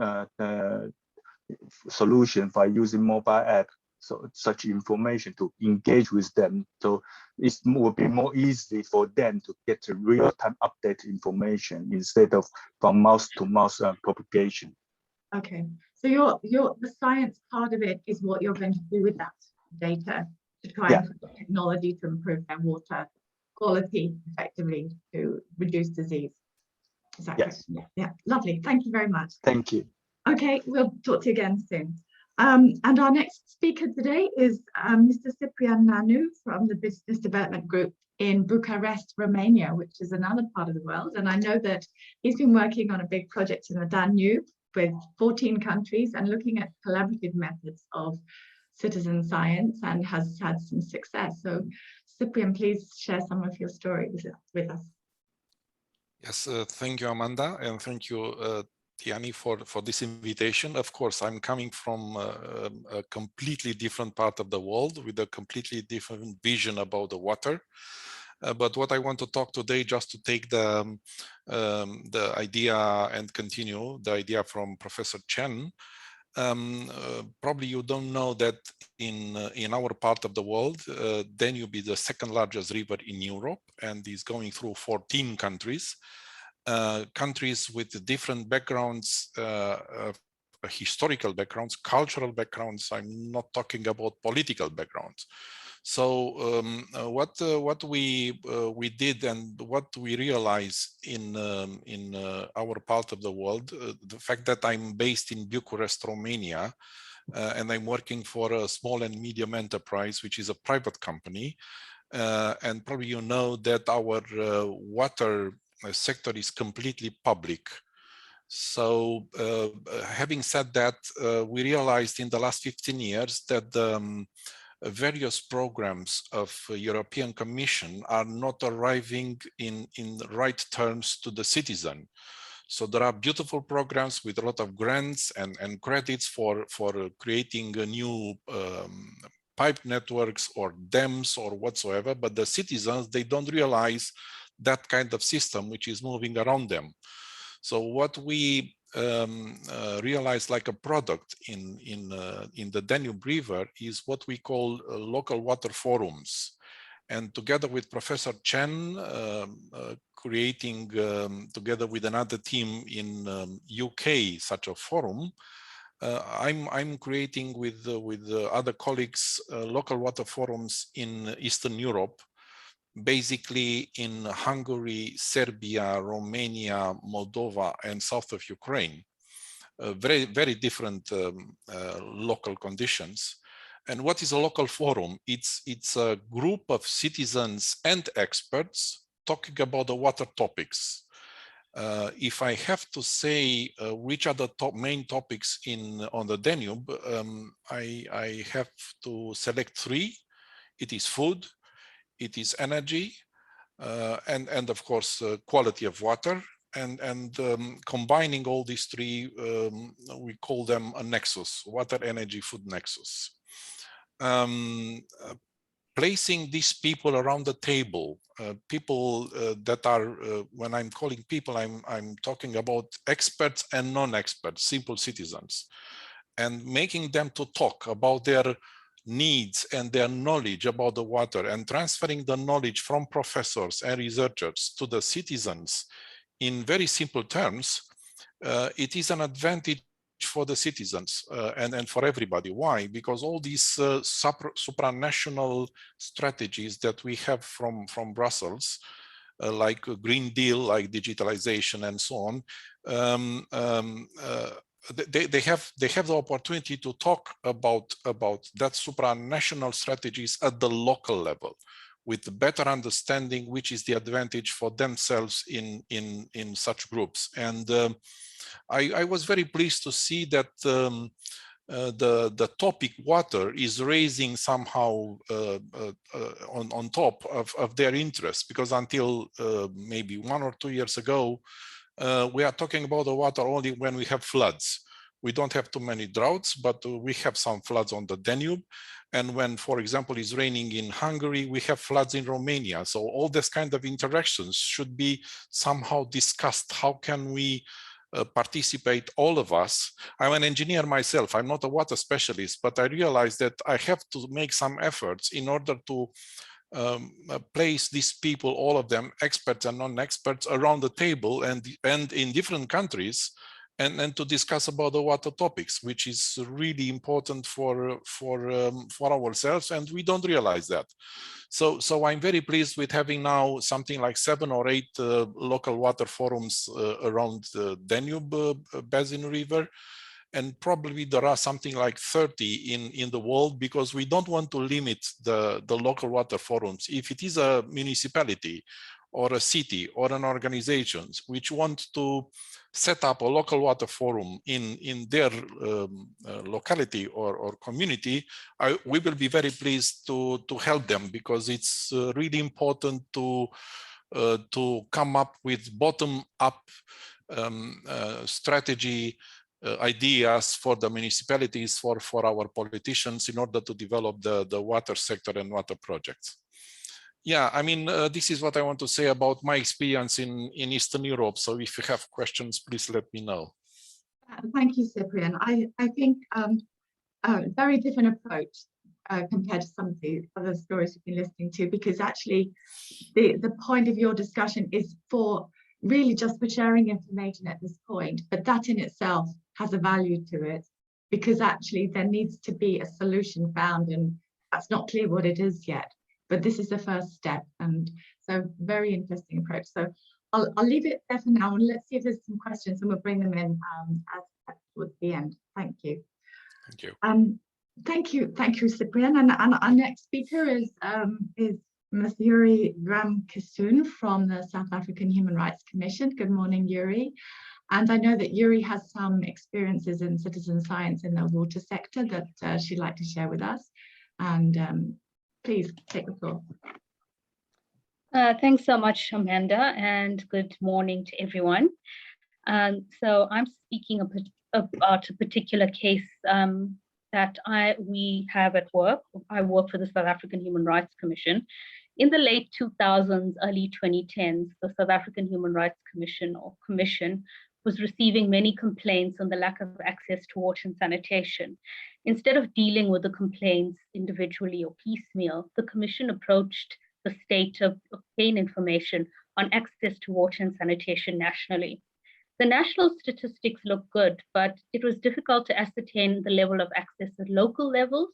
Speaker 7: solution by using mobile app, so such information to engage with them. So it will be more easy for them to get the real-time update information instead of from mouth to mouth propagation.
Speaker 4: Okay, so the science part of it is what you're going to do with that data to try and put technology to improve their water quality effectively to reduce disease. Is that correct? Yeah, lovely. Thank you very much.
Speaker 7: Thank you.
Speaker 4: Okay, we'll talk to you again soon. And our next speaker today is Mr. Ciprian Nanu from the Business Development Group in Bucharest, Romania, which is another part of the world. And I know that he's been working on a big project in the Danube with 14 countries and looking at collaborative methods of citizen science and has had some success. So Ciprian, please share some of your story with us.
Speaker 8: Yes, thank you, Amanda, and thank you, Tiani, for this invitation. Of course, I'm coming from a completely different part of the world with a completely different vision about the water. But what I want to talk today, just to take the idea and continue the idea from Professor Chen, Probably you don't know that in our part of the world, Danube is the second largest river in Europe and is going through 14 countries. Countries with different backgrounds, historical backgrounds, cultural backgrounds. I'm not talking about political backgrounds. So what we did and what we realized in our part of the world, the fact that I'm based in Bucharest, Romania, and I'm working for a small and medium enterprise, which is a private company, and probably you know that our water sector is completely public. So having said that, we realized in the last 15 years that various programs of European Commission are not arriving in the right terms to the citizen. So there are beautiful programs with a lot of grants and credits for creating a new pipe networks or dams or whatsoever, but the citizens, they don't realize that kind of system which is moving around them. So what we realized like a product in the Danube River is what we call local water forums. And together with Professor Chen, creating together with another team in UK such a forum, I'm creating with other colleagues local water forums in Eastern Europe, basically in Hungary, Serbia, Romania, Moldova, and south of Ukraine. Very, very different local conditions. And what is a local forum? It's a group of citizens and experts talking about the water topics. If I have to say which are the main topics on the Danube, I have to select three. It is food, it is energy, and of course, quality of water. And combining all these three, we call them a nexus, water, energy, food nexus. Placing these people around the table, people that are, when I'm calling people, I'm talking about experts and non-experts, simple citizens, and making them to talk about their needs and their knowledge about the water, and transferring the knowledge from professors and researchers to the citizens in very simple terms, it is an advantage for the citizens and for everybody. Why? Because all these supranational strategies that we have from Brussels, like a Green Deal, like digitalization and so on, they have the opportunity to talk about that supranational strategies at the local level, with better understanding which is the advantage for themselves in such groups. And I was very pleased to see that the topic water is raising somehow on top of their interest, because until maybe 1 or 2 years ago, we are talking about the water only when we have floods. We don't have too many droughts, but we have some floods on the Danube. And when, for example, it's raining in Hungary, we have floods in Romania. So all this kind of interactions should be somehow discussed. How can we participate, all of us? I'm an engineer myself. I'm not a water specialist, but I realized that I have to make some efforts in order to place these people, all of them, experts and non-experts, around the table and in different countries, and to discuss about the water topics, which is really important for ourselves, and we don't realize that. So I'm very pleased with having now something like 7 or 8 local water forums around the Danube Basin River. And probably there are something like 30 in the world, because we don't want to limit the local water forums. If it is a municipality or a city or an organization which want to set up a local water forum in their locality or community, we will be very pleased to help them, because it's really important to come up with bottom-up strategy ideas for the municipalities, for our politicians, in order to develop the water sector and water projects. Yeah, I mean, this is what I want to say about my experience in Eastern Europe. So if you have questions, please let me know.
Speaker 4: Thank you, Cyprian. I think a very different approach compared to some of the other stories we've been listening to, because actually the point of your discussion is for really just for sharing information at this point, but that in itself has a value to it, because actually there needs to be a solution found, and that's not clear what it is yet, but this is the first step. And so very interesting approach. So I'll leave it there for now, and let's see if there's some questions, and we'll bring them in towards the end. Thank you.
Speaker 8: Thank you.
Speaker 4: Thank you, Cyprian. And our next speaker is Ms. Yuri Ram-Kisoon from the South African Human Rights Commission. Good morning, Yuri. And I know that Yuri has some experiences in citizen science in the water sector that she'd like to share with us. And please take the floor.
Speaker 9: Thanks so much, Amanda, and good morning to everyone. So I'm speaking about a particular case that we have at work. I work for the South African Human Rights Commission. In the late 2000s, early 2010s, the South African Human Rights Commission, or Commission, was receiving many complaints on the lack of access to water and sanitation. Instead of dealing with the complaints individually or piecemeal, the Commission approached the state to obtain information on access to water and sanitation nationally. The national statistics look good, but it was difficult to ascertain the level of access at local levels.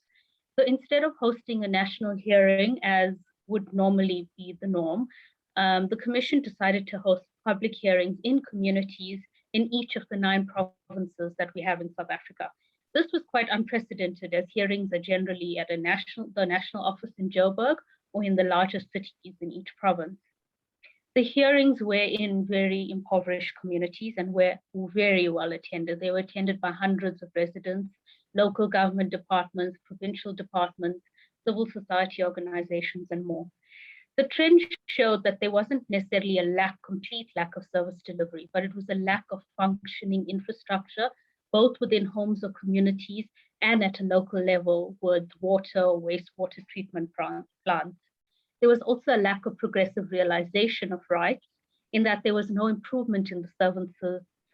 Speaker 9: So instead of hosting a national hearing, as would normally be the norm, the Commission decided to host public hearings in communities in each of the 9 provinces that we have in South Africa. This was quite unprecedented, as hearings are generally at the national office in Joburg or in the largest cities in each province. The hearings were in very impoverished communities and were very well attended. They were attended by hundreds of residents, local government departments, provincial departments, civil society organizations, and more. The trend showed that there wasn't necessarily a complete lack of service delivery, but it was a lack of functioning infrastructure, both within homes or communities and at a local level with water or wastewater treatment plants. There was also a lack of progressive realization of rights, in that there was no improvement in the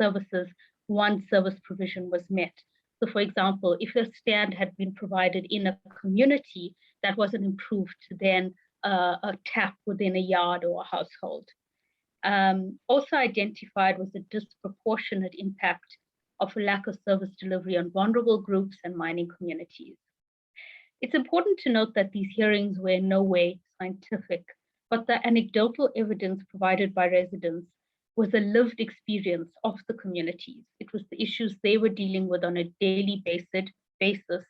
Speaker 9: services once service provision was met. So for example, if a stand had been provided in a community, that wasn't improved to then a tap within a yard or a household. Also identified was the disproportionate impact of a lack of service delivery on vulnerable groups and mining communities. It's important to note that these hearings were in no way scientific, but the anecdotal evidence provided by residents was a lived experience of the communities. It was the issues they were dealing with on a daily basis,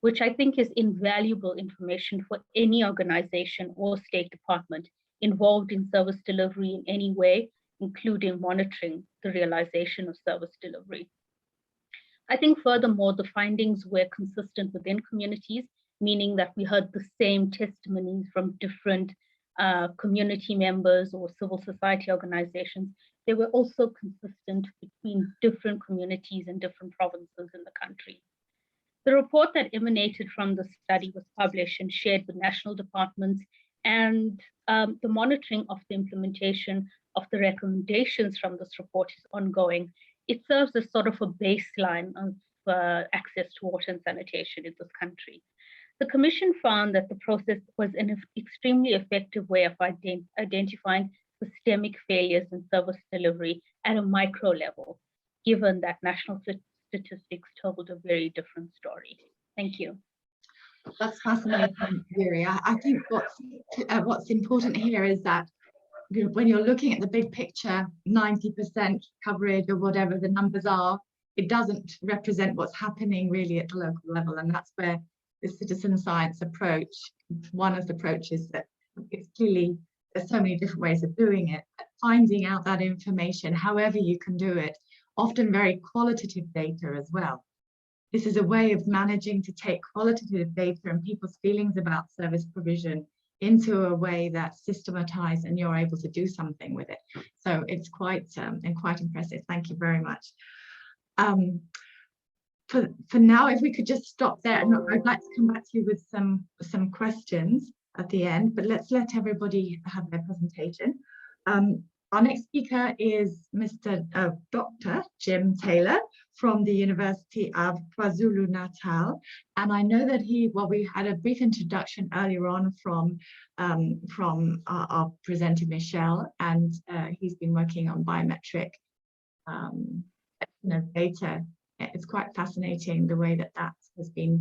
Speaker 9: which I think is invaluable information for any organization or state department involved in service delivery in any way, including monitoring the realization of service delivery. I think furthermore, the findings were consistent within communities, meaning that we heard the same testimonies from different community members or civil society organizations. They were also consistent between different communities and different provinces in the country. The report that emanated from the study was published and shared with national departments, and the monitoring of the implementation of the recommendations from this report is ongoing. It serves as sort of a baseline of access to water and sanitation in this country. The Commission found that the process was an extremely effective way of identifying systemic failures in service delivery at a micro level, given that national statistics told a very different story. Thank you.
Speaker 4: That's fascinating, Yuri. I think what's important here is that when you're looking at the big picture, 90% coverage or whatever the numbers are, it doesn't represent what's happening really at the local level. And that's where the citizen science approach, one of the approaches that it's clearly, there's so many different ways of doing it, but finding out that information, however you can do it, often very qualitative data as well. This is a way of managing to take qualitative data and people's feelings about service provision into a way that's systematized and you're able to do something with it. So it's quite impressive. Thank you very much. For now, if we could just stop there, and I'd like to come back to you with some questions at the end, but let's let everybody have their presentation. Our next speaker is Dr. Jim Taylor from the University of KwaZulu-Natal. And I know that we had a brief introduction earlier on from our presenter, Michelle, and he's been working on biometric data. It's quite fascinating the way that has been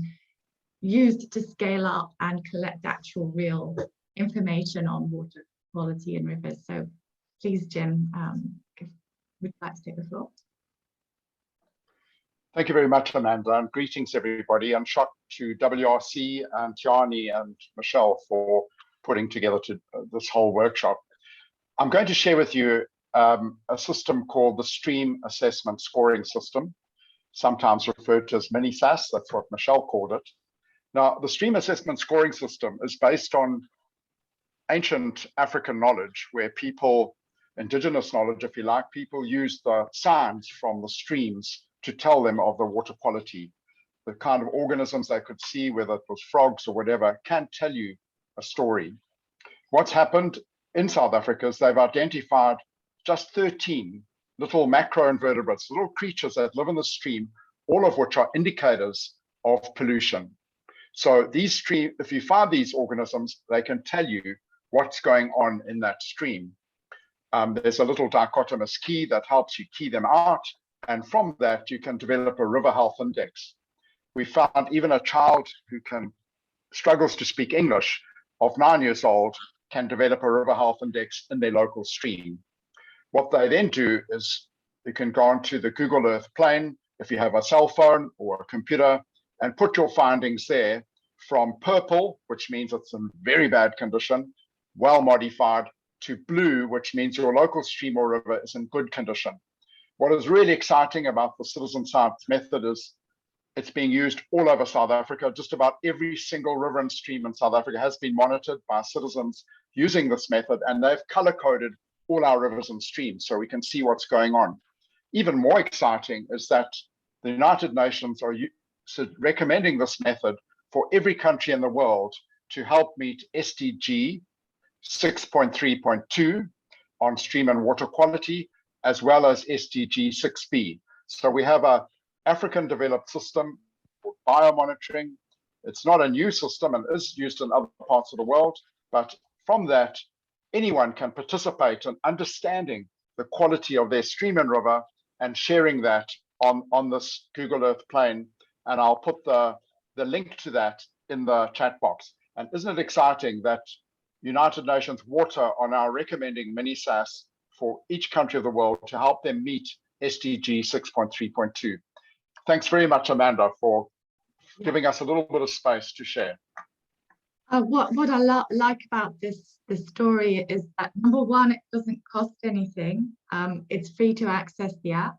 Speaker 4: used to scale up and collect actual real information on water quality in rivers. So please, Jim, would you like to take the floor?
Speaker 10: Thank you very much, Amanda, and greetings, everybody. I'm shocked to WRC and Tiani and Michelle for putting together this whole workshop. I'm going to share with you a system called the Stream Assessment Scoring System, sometimes referred to as mini-SAS. That's what Michelle called it. Now, the Stream Assessment Scoring System is based on ancient African knowledge, where people, indigenous knowledge, if you like, people use the signs from the streams to tell them of the water quality. The kind of organisms they could see, whether it was frogs or whatever, can tell you a story. What's happened in South Africa is they've identified just 13 little macroinvertebrates, little creatures that live in the stream, all of which are indicators of pollution. So these stream, if you find these organisms, they can tell you what's going on in that stream. There's a little dichotomous key that helps you key them out. And from that, you can develop a river health index. We found even a child who struggles to speak English of 9 years old can develop a river health index in their local stream. What they then do is you can go onto the Google Earth plane, if you have a cell phone or a computer, and put your findings there from purple, which means it's in very bad condition, well modified, to blue, which means your local stream or river is in good condition. What is really exciting about the citizen science method is it's being used all over South Africa. Just about every single river and stream in South Africa has been monitored by citizens using this method, and they've color-coded all our rivers and streams so we can see what's going on. Even more exciting is that the United Nations are recommending this method for every country in the world to help meet SDG 6.3.2 on stream and water quality, as well as SDG 6B. So we have an African developed system for biomonitoring. It's not a new system and is used in other parts of the world, but from that, anyone can participate in understanding the quality of their stream and river and sharing that on this Google Earth plane. And I'll put the link to that in the chat box. And isn't it exciting that United Nations Water are now recommending mini-SAS for each country of the world to help them meet SDG 6.3.2. Thanks very much, Amanda, for giving us a little bit of space to share.
Speaker 4: What I like about this story is that, number one, it doesn't cost anything. It's free to access the app,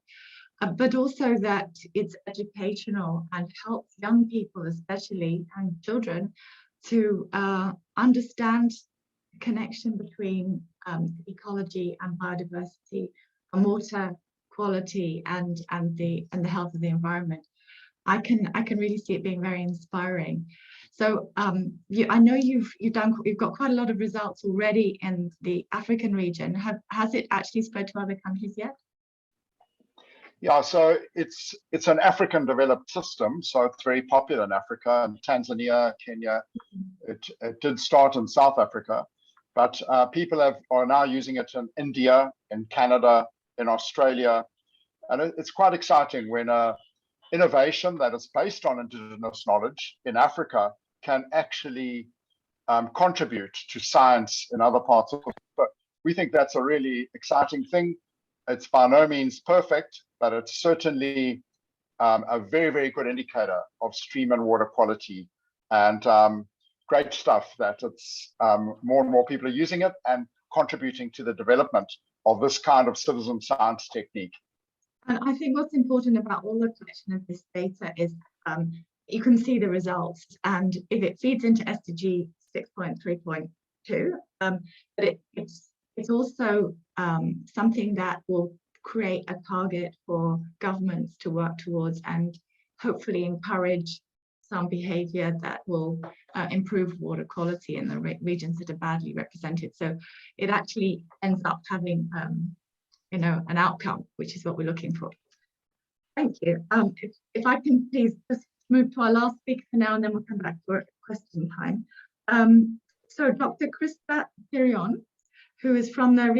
Speaker 4: but also that it's educational and helps young people, especially, and children, to understand the connection between ecology and biodiversity, and water quality, and the health of the environment. I can really see it being very inspiring. So I know you've got quite a lot of results already in the African region. Has it actually spread to other countries yet?
Speaker 10: Yeah, so it's an African developed system, so it's very popular in Africa and Tanzania, Kenya. It did start in South Africa, but people are now using it in India, in Canada, in Australia, and it's quite exciting when innovation that is based on indigenous knowledge in Africa can actually contribute to science in other parts of the world. But we think that's a really exciting thing. It's by no means perfect, but it's certainly a very, very good indicator of stream and water quality, and great stuff that it's more and more people are using it and contributing to the development of this kind of citizen science technique.
Speaker 4: And I think what's important about all the collection of this data is you can see the results, and if it feeds into SDG 6.3.2, but it's also something that will create a target for governments to work towards and hopefully encourage some behavior that will improve water quality in the regions that are badly represented. So it actually ends up having an outcome, which is what we're looking for. Thank you. If I can please just move to our last speaker for now, and then we'll come back for question time. So Dr. Krista Tirion, who is from the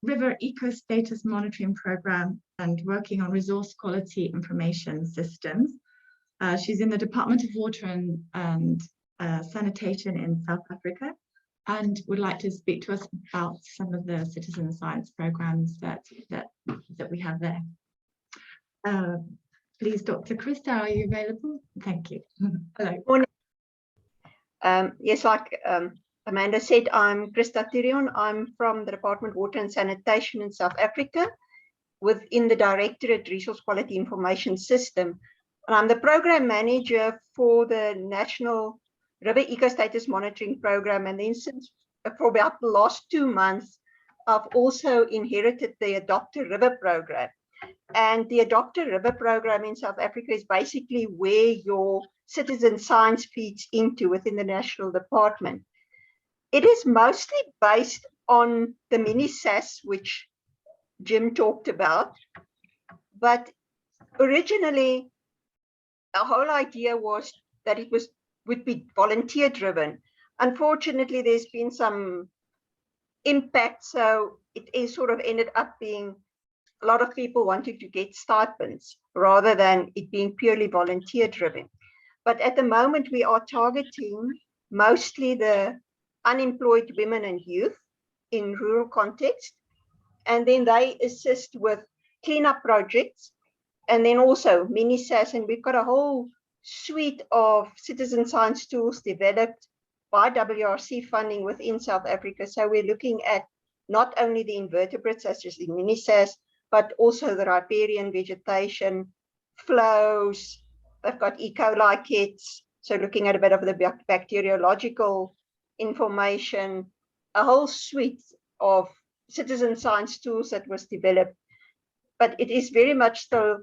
Speaker 4: River Ecostatus Monitoring Program and working on resource quality information systems. She's in the Department of Water and Sanitation in South Africa, and would like to speak to us about some of the citizen science programs that we have there. Please, Dr. Krista, are you available? Thank you. Hello.
Speaker 11: Morning. Yes, like Amanda said, I'm Krista Tirion. I'm from the Department of Water and Sanitation in South Africa, within the Directorate Resource Quality Information System. And I'm the program manager for the National River Ecostatus Monitoring Program. And then since for about the last 2 months, I've also inherited the Adopt a River program. And the Adopt a River program in South Africa is basically where your citizen science feeds into within the national department. It is mostly based on the mini SAS, which Jim talked about. But originally, our whole idea was that it would be volunteer driven. Unfortunately, there's been some impact, so it is sort of ended up being a lot of people wanting to get stipends rather than it being purely volunteer driven. But at the moment, we are targeting mostly the unemployed women and youth in rural context, and then they assist with cleanup projects, and then also mini SAS, and we've got a whole suite of citizen science tools developed by WRC funding within South Africa. So we're looking at not only the invertebrates such as the mini SAS, but also the riparian vegetation, flows. They've got E. coli kits, so looking at a bit of the bacteriological information, a whole suite of citizen science tools that was developed. But it is very much still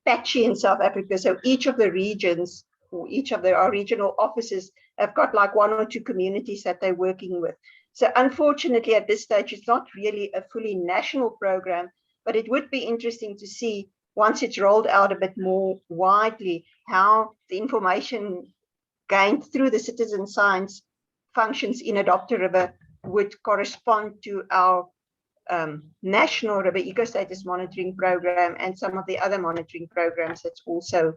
Speaker 11: patchy in South Africa. So each of the regions, or each of our regional offices, have got like 1 or 2 communities that they're working with. So unfortunately, at this stage, it's not really a fully national program, but it would be interesting to see, once it's rolled out a bit more widely, how the information gained through the citizen science functions in Adopt a River would correspond to our national river ecostatus monitoring program and some of the other monitoring programs that's also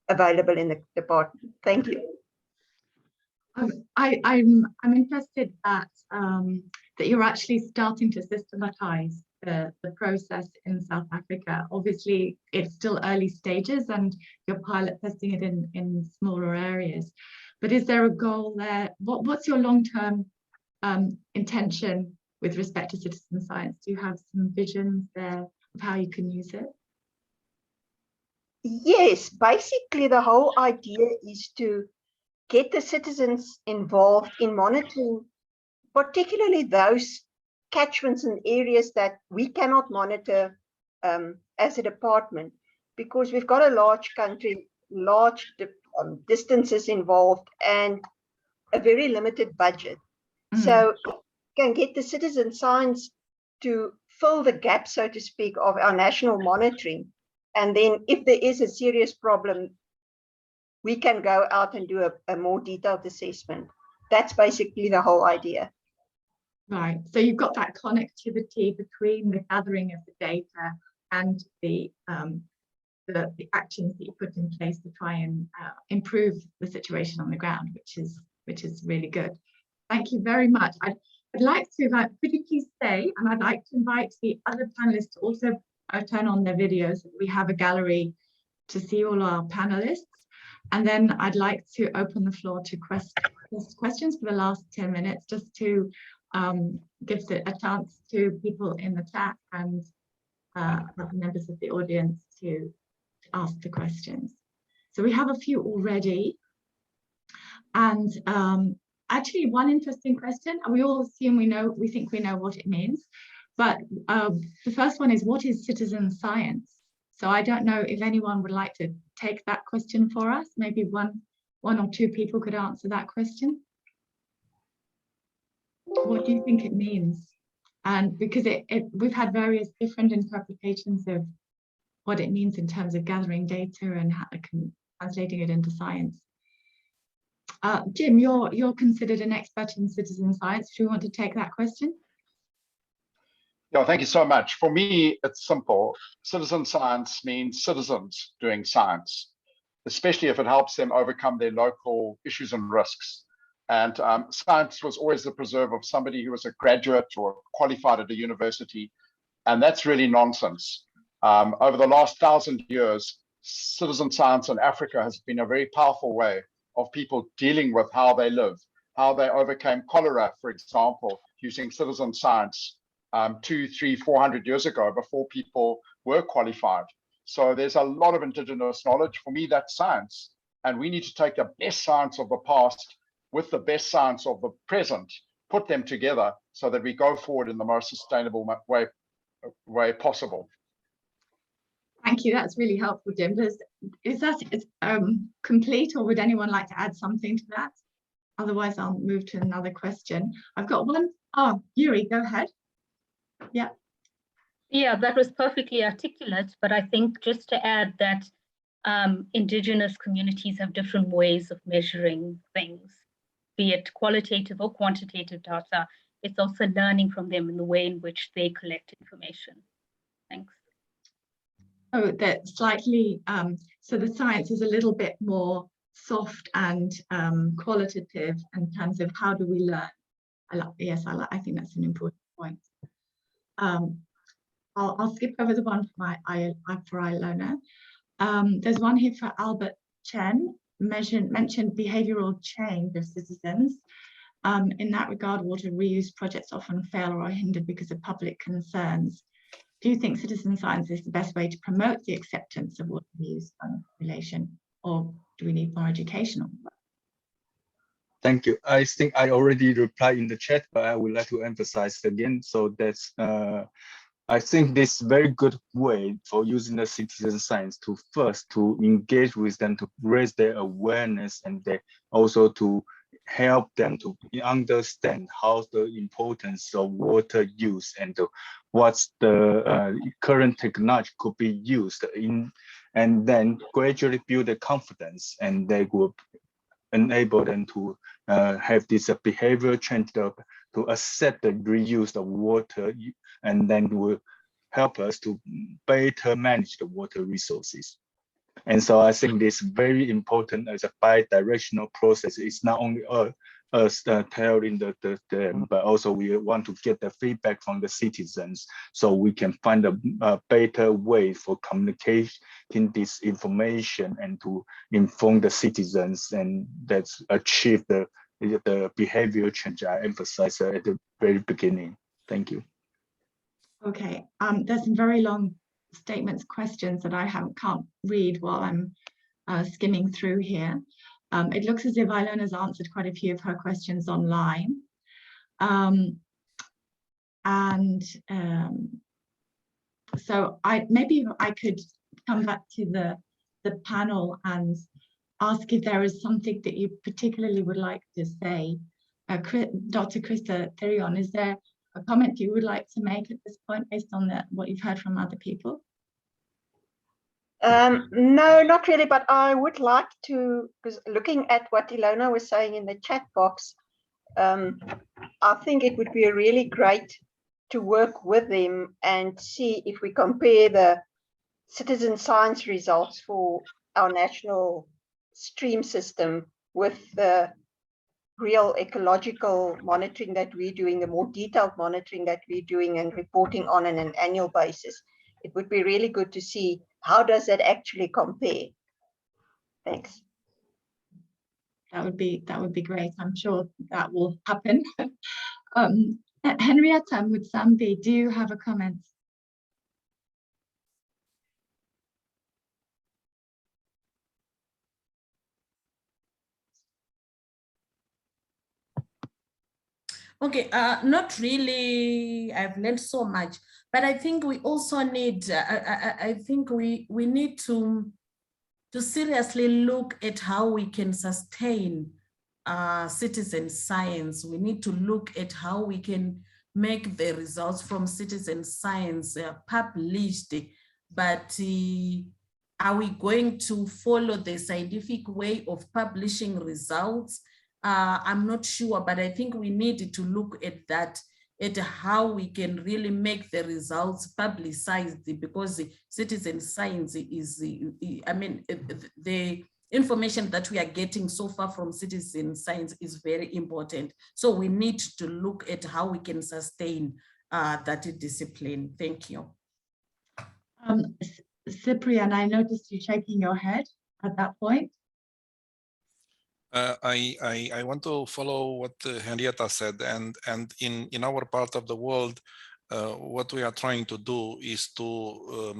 Speaker 11: available in the department. Thank you.
Speaker 4: I'm interested that that you're actually starting to systematize the process in South Africa. Obviously, it's still early stages and you're pilot testing it in smaller areas. But is there a goal there? What's your long-term intention with respect to citizen science? Do you have some visions there of how you can use it?
Speaker 11: Yes, basically the whole idea is to get the citizens involved in monitoring, particularly those catchments and areas that we cannot monitor as a department, because we've got a large country, large distances involved, and a very limited budget. So can get the citizen science to fill the gap, so to speak, of our national monitoring. And then if there is a serious problem, we can go out and do a more detailed assessment. That's basically the whole idea.
Speaker 4: Right. So you've got that connectivity between the gathering of the data and the actions that you put in place to try and improve the situation on the ground, which is really good. Thank you very much. I'd like to invite, could you please stay? And I'd like to invite the other panelists to also turn on their videos. We have a gallery to see all our panelists. And then I'd like to open the floor to questions for the last 10 minutes, just to give a chance to people in the chat and other members of the audience to ask the questions. So we have a few already. And actually one interesting question, and we all assume we think we know what it means. But the first one is, what is citizen science? So I don't know if anyone would like to take that question for us. Maybe one or two people could answer that question. What do you think it means? And because we've had various different interpretations of what it means in terms of gathering data and translating it into science. Jim, you're considered an expert in citizen science. Do you want to take that question?
Speaker 10: Yeah, thank you so much. For me, it's simple. Citizen science means citizens doing science, especially if it helps them overcome their local issues and risks. And science was always the preserve of somebody who was a graduate or qualified at a university. And that's really nonsense. Over the last 1,000 years, citizen science in Africa has been a very powerful way of people dealing with how they live, how they overcame cholera, for example, using citizen science 200, 300, 400 years ago before people were qualified. So there's a lot of indigenous knowledge. For me, that's science. And we need to take the best science of the past with the best science of the present, put them together so that we go forward in the most sustainable way possible.
Speaker 4: Thank you. That's really helpful, Jim. Is that complete, or would anyone like to add something to that? Otherwise, I'll move to another question. I've got one. Oh, Yuri, go ahead. Yeah.
Speaker 9: Yeah, that was perfectly articulate, but I think just to add that indigenous communities have different ways of measuring things, be it qualitative or quantitative data. It's also learning from them in the way in which they collect information. Thanks.
Speaker 4: Oh, that slightly, so the science is a little bit more soft and qualitative in terms of how do we learn. I think that's an important point. I'll skip over the one for Ilona. There's one here for Albert Chen, mentioned behavioral change of citizens. In that regard, water reuse projects often fail or are hindered because of public concerns. Do you think citizen science is the best way to promote the acceptance of water reuse and relation, or do we need more education on that?
Speaker 7: Thank you. I think I already replied in the chat, but I would like to emphasize again. So that's, I think this very good way for using the citizen science to first to engage with them, to raise their awareness, and they also to help them to understand how the importance of water use and what's the current technology could be used in, and then gradually build the confidence, and they will enable them to have this behavioral change to accept the reuse of water, and then will help us to better manage the water resources. And so I think this is very important as a bi-directional process. It's not only us telling them, but also we want to get the feedback from the citizens so we can find a better way for communicating this information and to inform the citizens, and that's achieve the behavior change I emphasized at the very beginning. Thank you.
Speaker 4: Okay, there's some very long statements, questions that I can't read while I'm skimming through here. It looks as if Ilona's answered quite a few of her questions online. So maybe I could come back to the panel and ask if there is something that you particularly would like to say. Dr. Krista Therion, is there a comment you would like to make at this point based on what you've heard from other people?
Speaker 11: No, not really, but I would like to, because looking at what Ilona was saying in the chat box, I think it would be really great to work with them and see if we compare the citizen science results for our national stream system with the real ecological monitoring that we're doing, the more detailed monitoring that we're doing and reporting on an annual basis. It would be really good to see how does that actually compare. Thanks.
Speaker 4: That would be great. I'm sure that will happen. Henrietta Mutsambi, do you have a comment?
Speaker 5: Okay, not really. I've learned so much, but I think we also need, I think we need to seriously look at how we can sustain citizen science. We need to look at how we can make the results from citizen science published but are we going to follow the scientific way of publishing results? I'm not sure, but I think we need to look at that, at how we can really make the results publicized, because citizen science is, I mean, the information that we are getting so far from citizen science is very important. So we need to look at how we can sustain that discipline. Thank you.
Speaker 4: Cyprian, I noticed you shaking your head at that point.
Speaker 8: I want to follow what Henrietta said, and in our part of the world, what we are trying to do is to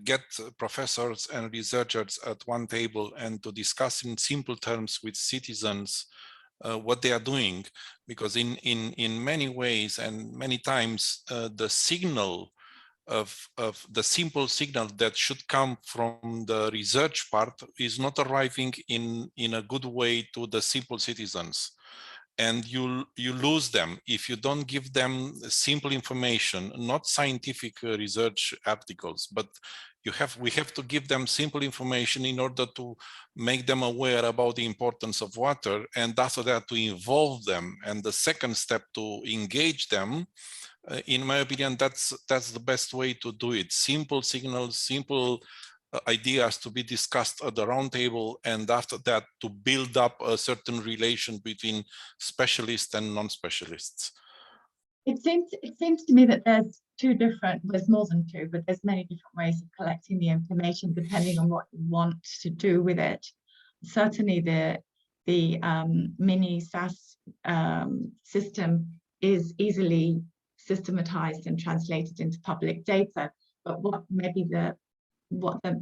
Speaker 8: get professors and researchers at one table and to discuss in simple terms with citizens what they are doing, because in many ways and many times the signal of the simple signal that should come from the research part is not arriving in a good way to the simple citizens, and you lose them if you don't give them simple information, not scientific research articles, but we have to give them simple information in order to make them aware about the importance of water, and after that to involve them. And the second step, to engage them, in my opinion, that's the best way to do it. Simple signals, simple ideas to be discussed at the round table, and after that to build up a certain relation between specialists and non-specialists.
Speaker 4: It seems to me that there's more than two, but there's many different ways of collecting the information depending on what you want to do with it. Certainly the mini SAS system is easily systematized and translated into public data, but what maybe the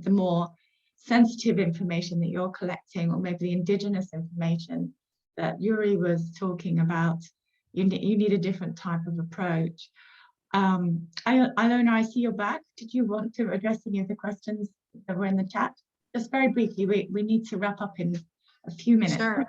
Speaker 4: more sensitive information that you're collecting, or maybe the indigenous information that Yuri was talking about, you need a different type of approach. Ilona, I see you're back. Did you want to address any of the questions that were in the chat? Just very briefly, we need to wrap up in a few minutes.
Speaker 6: Sure.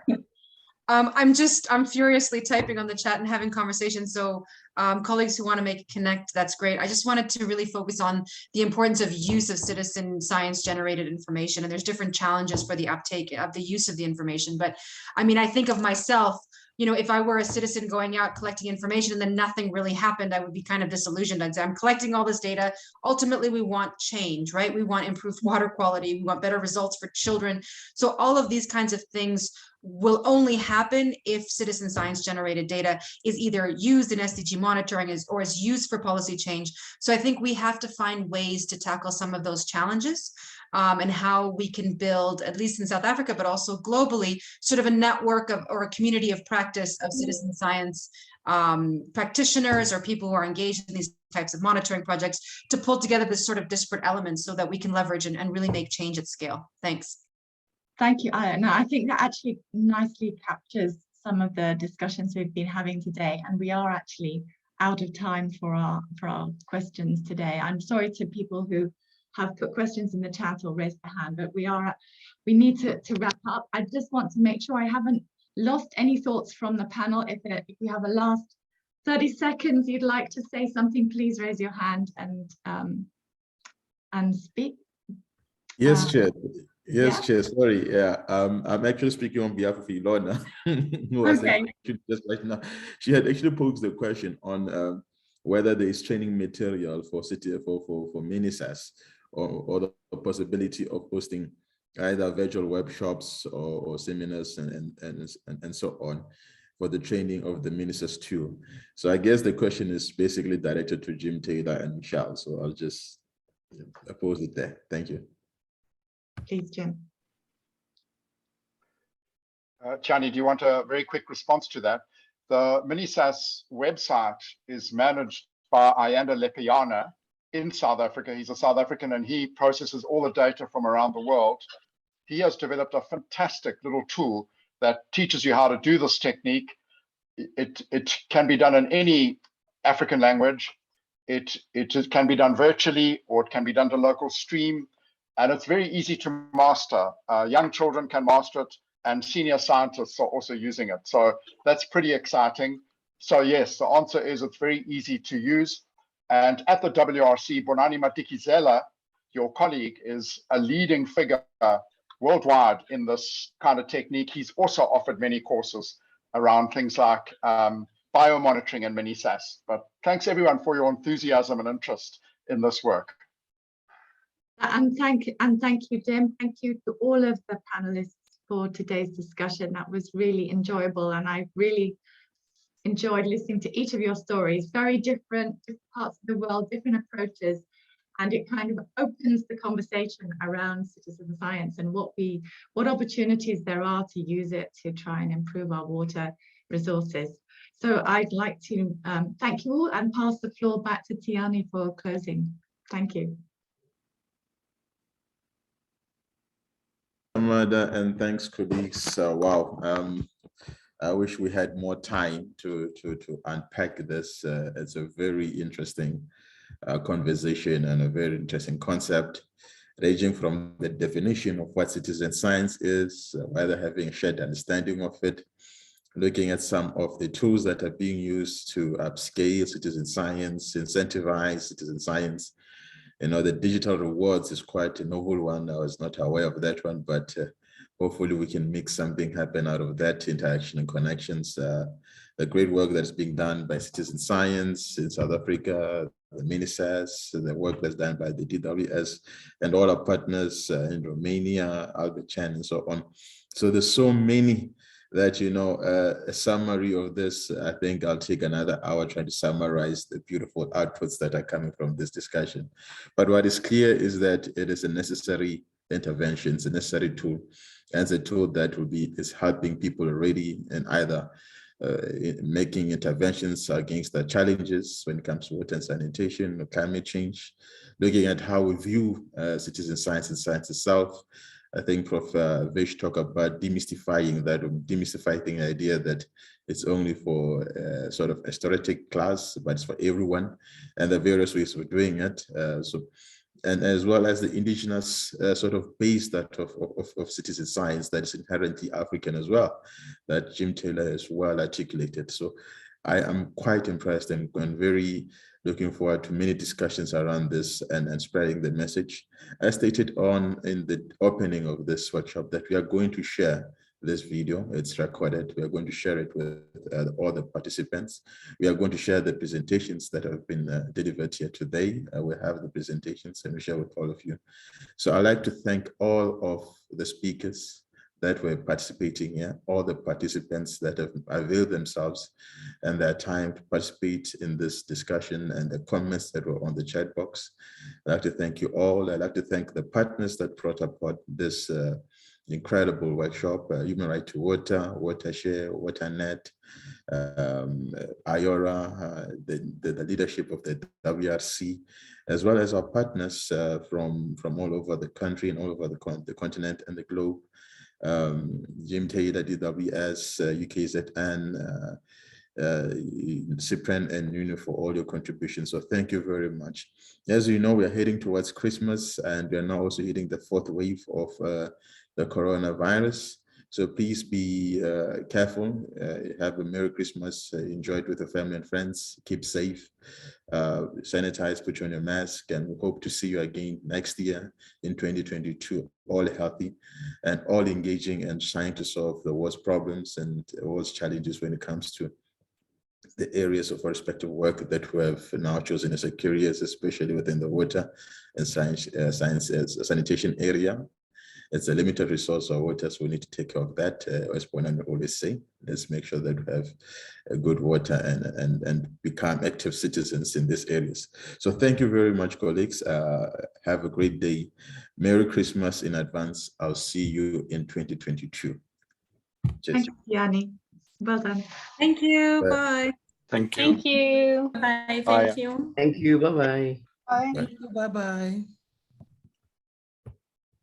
Speaker 6: I'm furiously typing on the chat and having conversations. So colleagues who want to make a connect, that's great. I just wanted to really focus on the importance of use of citizen science generated information. And there's different challenges for the uptake of the use of the information. But I mean, I think of myself, you know, if I were a citizen going out collecting information and then nothing really happened, I would be kind of disillusioned. I'd say, I'm collecting all this data. Ultimately, we want change, right? We want improved water quality. We want better results for children. So all of these kinds of things will only happen if citizen science generated data is either used in SDG monitoring or is used for policy change. So I think we have to find ways to tackle some of those challenges, and how we can build, at least in South Africa, but also globally, sort of a network of, or a community of practice of citizen science practitioners or people who are engaged in these types of monitoring projects to pull together this sort of disparate elements so that we can leverage and really make change at scale. Thanks.
Speaker 4: Thank you, Ilona. I think that actually nicely captures some of the discussions we've been having today, and we are actually out of time for our questions today. I'm sorry to people who have put questions in the chat or raised their hand, but we need to wrap up. I just want to make sure I haven't lost any thoughts from the panel. If you have a last 30 seconds you'd like to say something, please raise your hand and speak.
Speaker 1: Yes, Chair. Yes,
Speaker 4: yeah.
Speaker 1: Chair. Sorry. Yeah, I'm actually speaking on behalf of Ilona. Who was
Speaker 4: Okay.
Speaker 1: just right now. She had actually posed the question on whether there is training material for MiniSAS, or the possibility of hosting either virtual workshops or seminars and so on for the training of the MiniSAS tool. So I guess the question is basically directed to Jim Taylor and Michelle. So I'll just pose it there. Thank you.
Speaker 4: Please, Jim.
Speaker 10: Tiani, do you want a very quick response to that? The MiniSAS website is managed by Ayanda Lepayana in South Africa. He's a South African and he processes all the data from around the world. He has developed a fantastic little tool that teaches you how to do this technique. It can be done in any African language. It can be done virtually, or it can be done to local stream. And it's very easy to master. Young children can master it, and senior scientists are also using it. So that's pretty exciting. So yes, the answer is it's very easy to use. And at the WRC, Bonani Matikizela your colleague, is a leading figure worldwide in this kind of technique. He's also offered many courses around things like biomonitoring and mini-SAS. But thanks everyone for your enthusiasm and interest in this work.
Speaker 4: And thank you, Jim. Thank you to all of the panelists for today's discussion. That was really enjoyable, and I really enjoyed listening to each of your stories. Very different parts of the world, different approaches, and it kind of opens the conversation around citizen science and what opportunities there are to use it to try and improve our water resources. So I'd like to thank you all and pass the floor back to Tiani for closing. Thank you.
Speaker 1: Amanda, and thanks, colleagues. Wow, I wish we had more time to unpack this. It's a very interesting conversation and a very interesting concept, ranging from the definition of what citizen science is, whether having a shared understanding of it, looking at some of the tools that are being used to upscale citizen science, incentivize citizen science. You know, the digital rewards is quite a novel one. I was not aware of that one, but hopefully we can make something happen out of that interaction and connections. The great work that's being done by citizen science in South Africa, the mini-SAS, the work that's done by the DWS and all our partners in Romania, Albert Chan, and so on. So there's so many that, you know, a summary of this, I think I'll take another hour trying to summarize the beautiful outputs that are coming from this discussion. But what is clear is that it is a necessary intervention, it's a necessary tool, and it's a tool that is helping people already in either making interventions against the challenges when it comes to water and sanitation or climate change, looking at how we view citizen science and science itself. I think Prof. Vish talked about demystifying the idea that it's only for sort of a theoretic class, but it's for everyone, and the various ways of doing it. And as well as the indigenous sort of base of citizen science that is inherently African as well, that Jim Taylor has well articulated. So I am quite impressed and very looking forward to many discussions around this and spreading the message. As stated in the opening of this workshop, that we are going to share this video. It's recorded. We are going to share it with all the participants. We are going to share the presentations that have been delivered here today. We have the presentations and we share with all of you. So I'd like to thank all of the speakers that were participating here, all the participants that have availed themselves and their time to participate in this discussion and the comments that were on the chat box. I'd like to thank you all. I'd like to thank the partners that brought about this incredible workshop, Human Right to Water, Watershare, WaterNet, IORA, the leadership of the WRC, as well as our partners from all over the country and all over the continent and the globe. Jim Taylor, DWS, UKZN, Cyprian and Nuno for all your contributions. So thank you very much. As you know, we are heading towards Christmas and we are now also hitting the fourth wave of the coronavirus. So please be careful, have a Merry Christmas, enjoy it with your family and friends, keep safe, sanitize, put on your mask, and we hope to see you again next year in 2022, all healthy and all engaging and trying to solve the world's problems and the world's challenges when it comes to the areas of our respective work that we have now chosen as careers, especially within the water and sanitation area. It's a limited resource of water, so we need to take care of that. As Bonan always say, let's make sure that we have a good water and become active citizens in these areas. So thank you very much, colleagues. Have a great day. Merry Christmas in advance. I'll see you in 2022.
Speaker 4: Thank you, Yanni. Well done.
Speaker 6: Thank you. Bye.
Speaker 7: Thank you.
Speaker 9: Thank you.
Speaker 5: Bye.
Speaker 7: Bye.
Speaker 5: Thank you.
Speaker 2: Thank you. Bye-bye.
Speaker 11: Bye.
Speaker 5: Thank you. Bye-bye.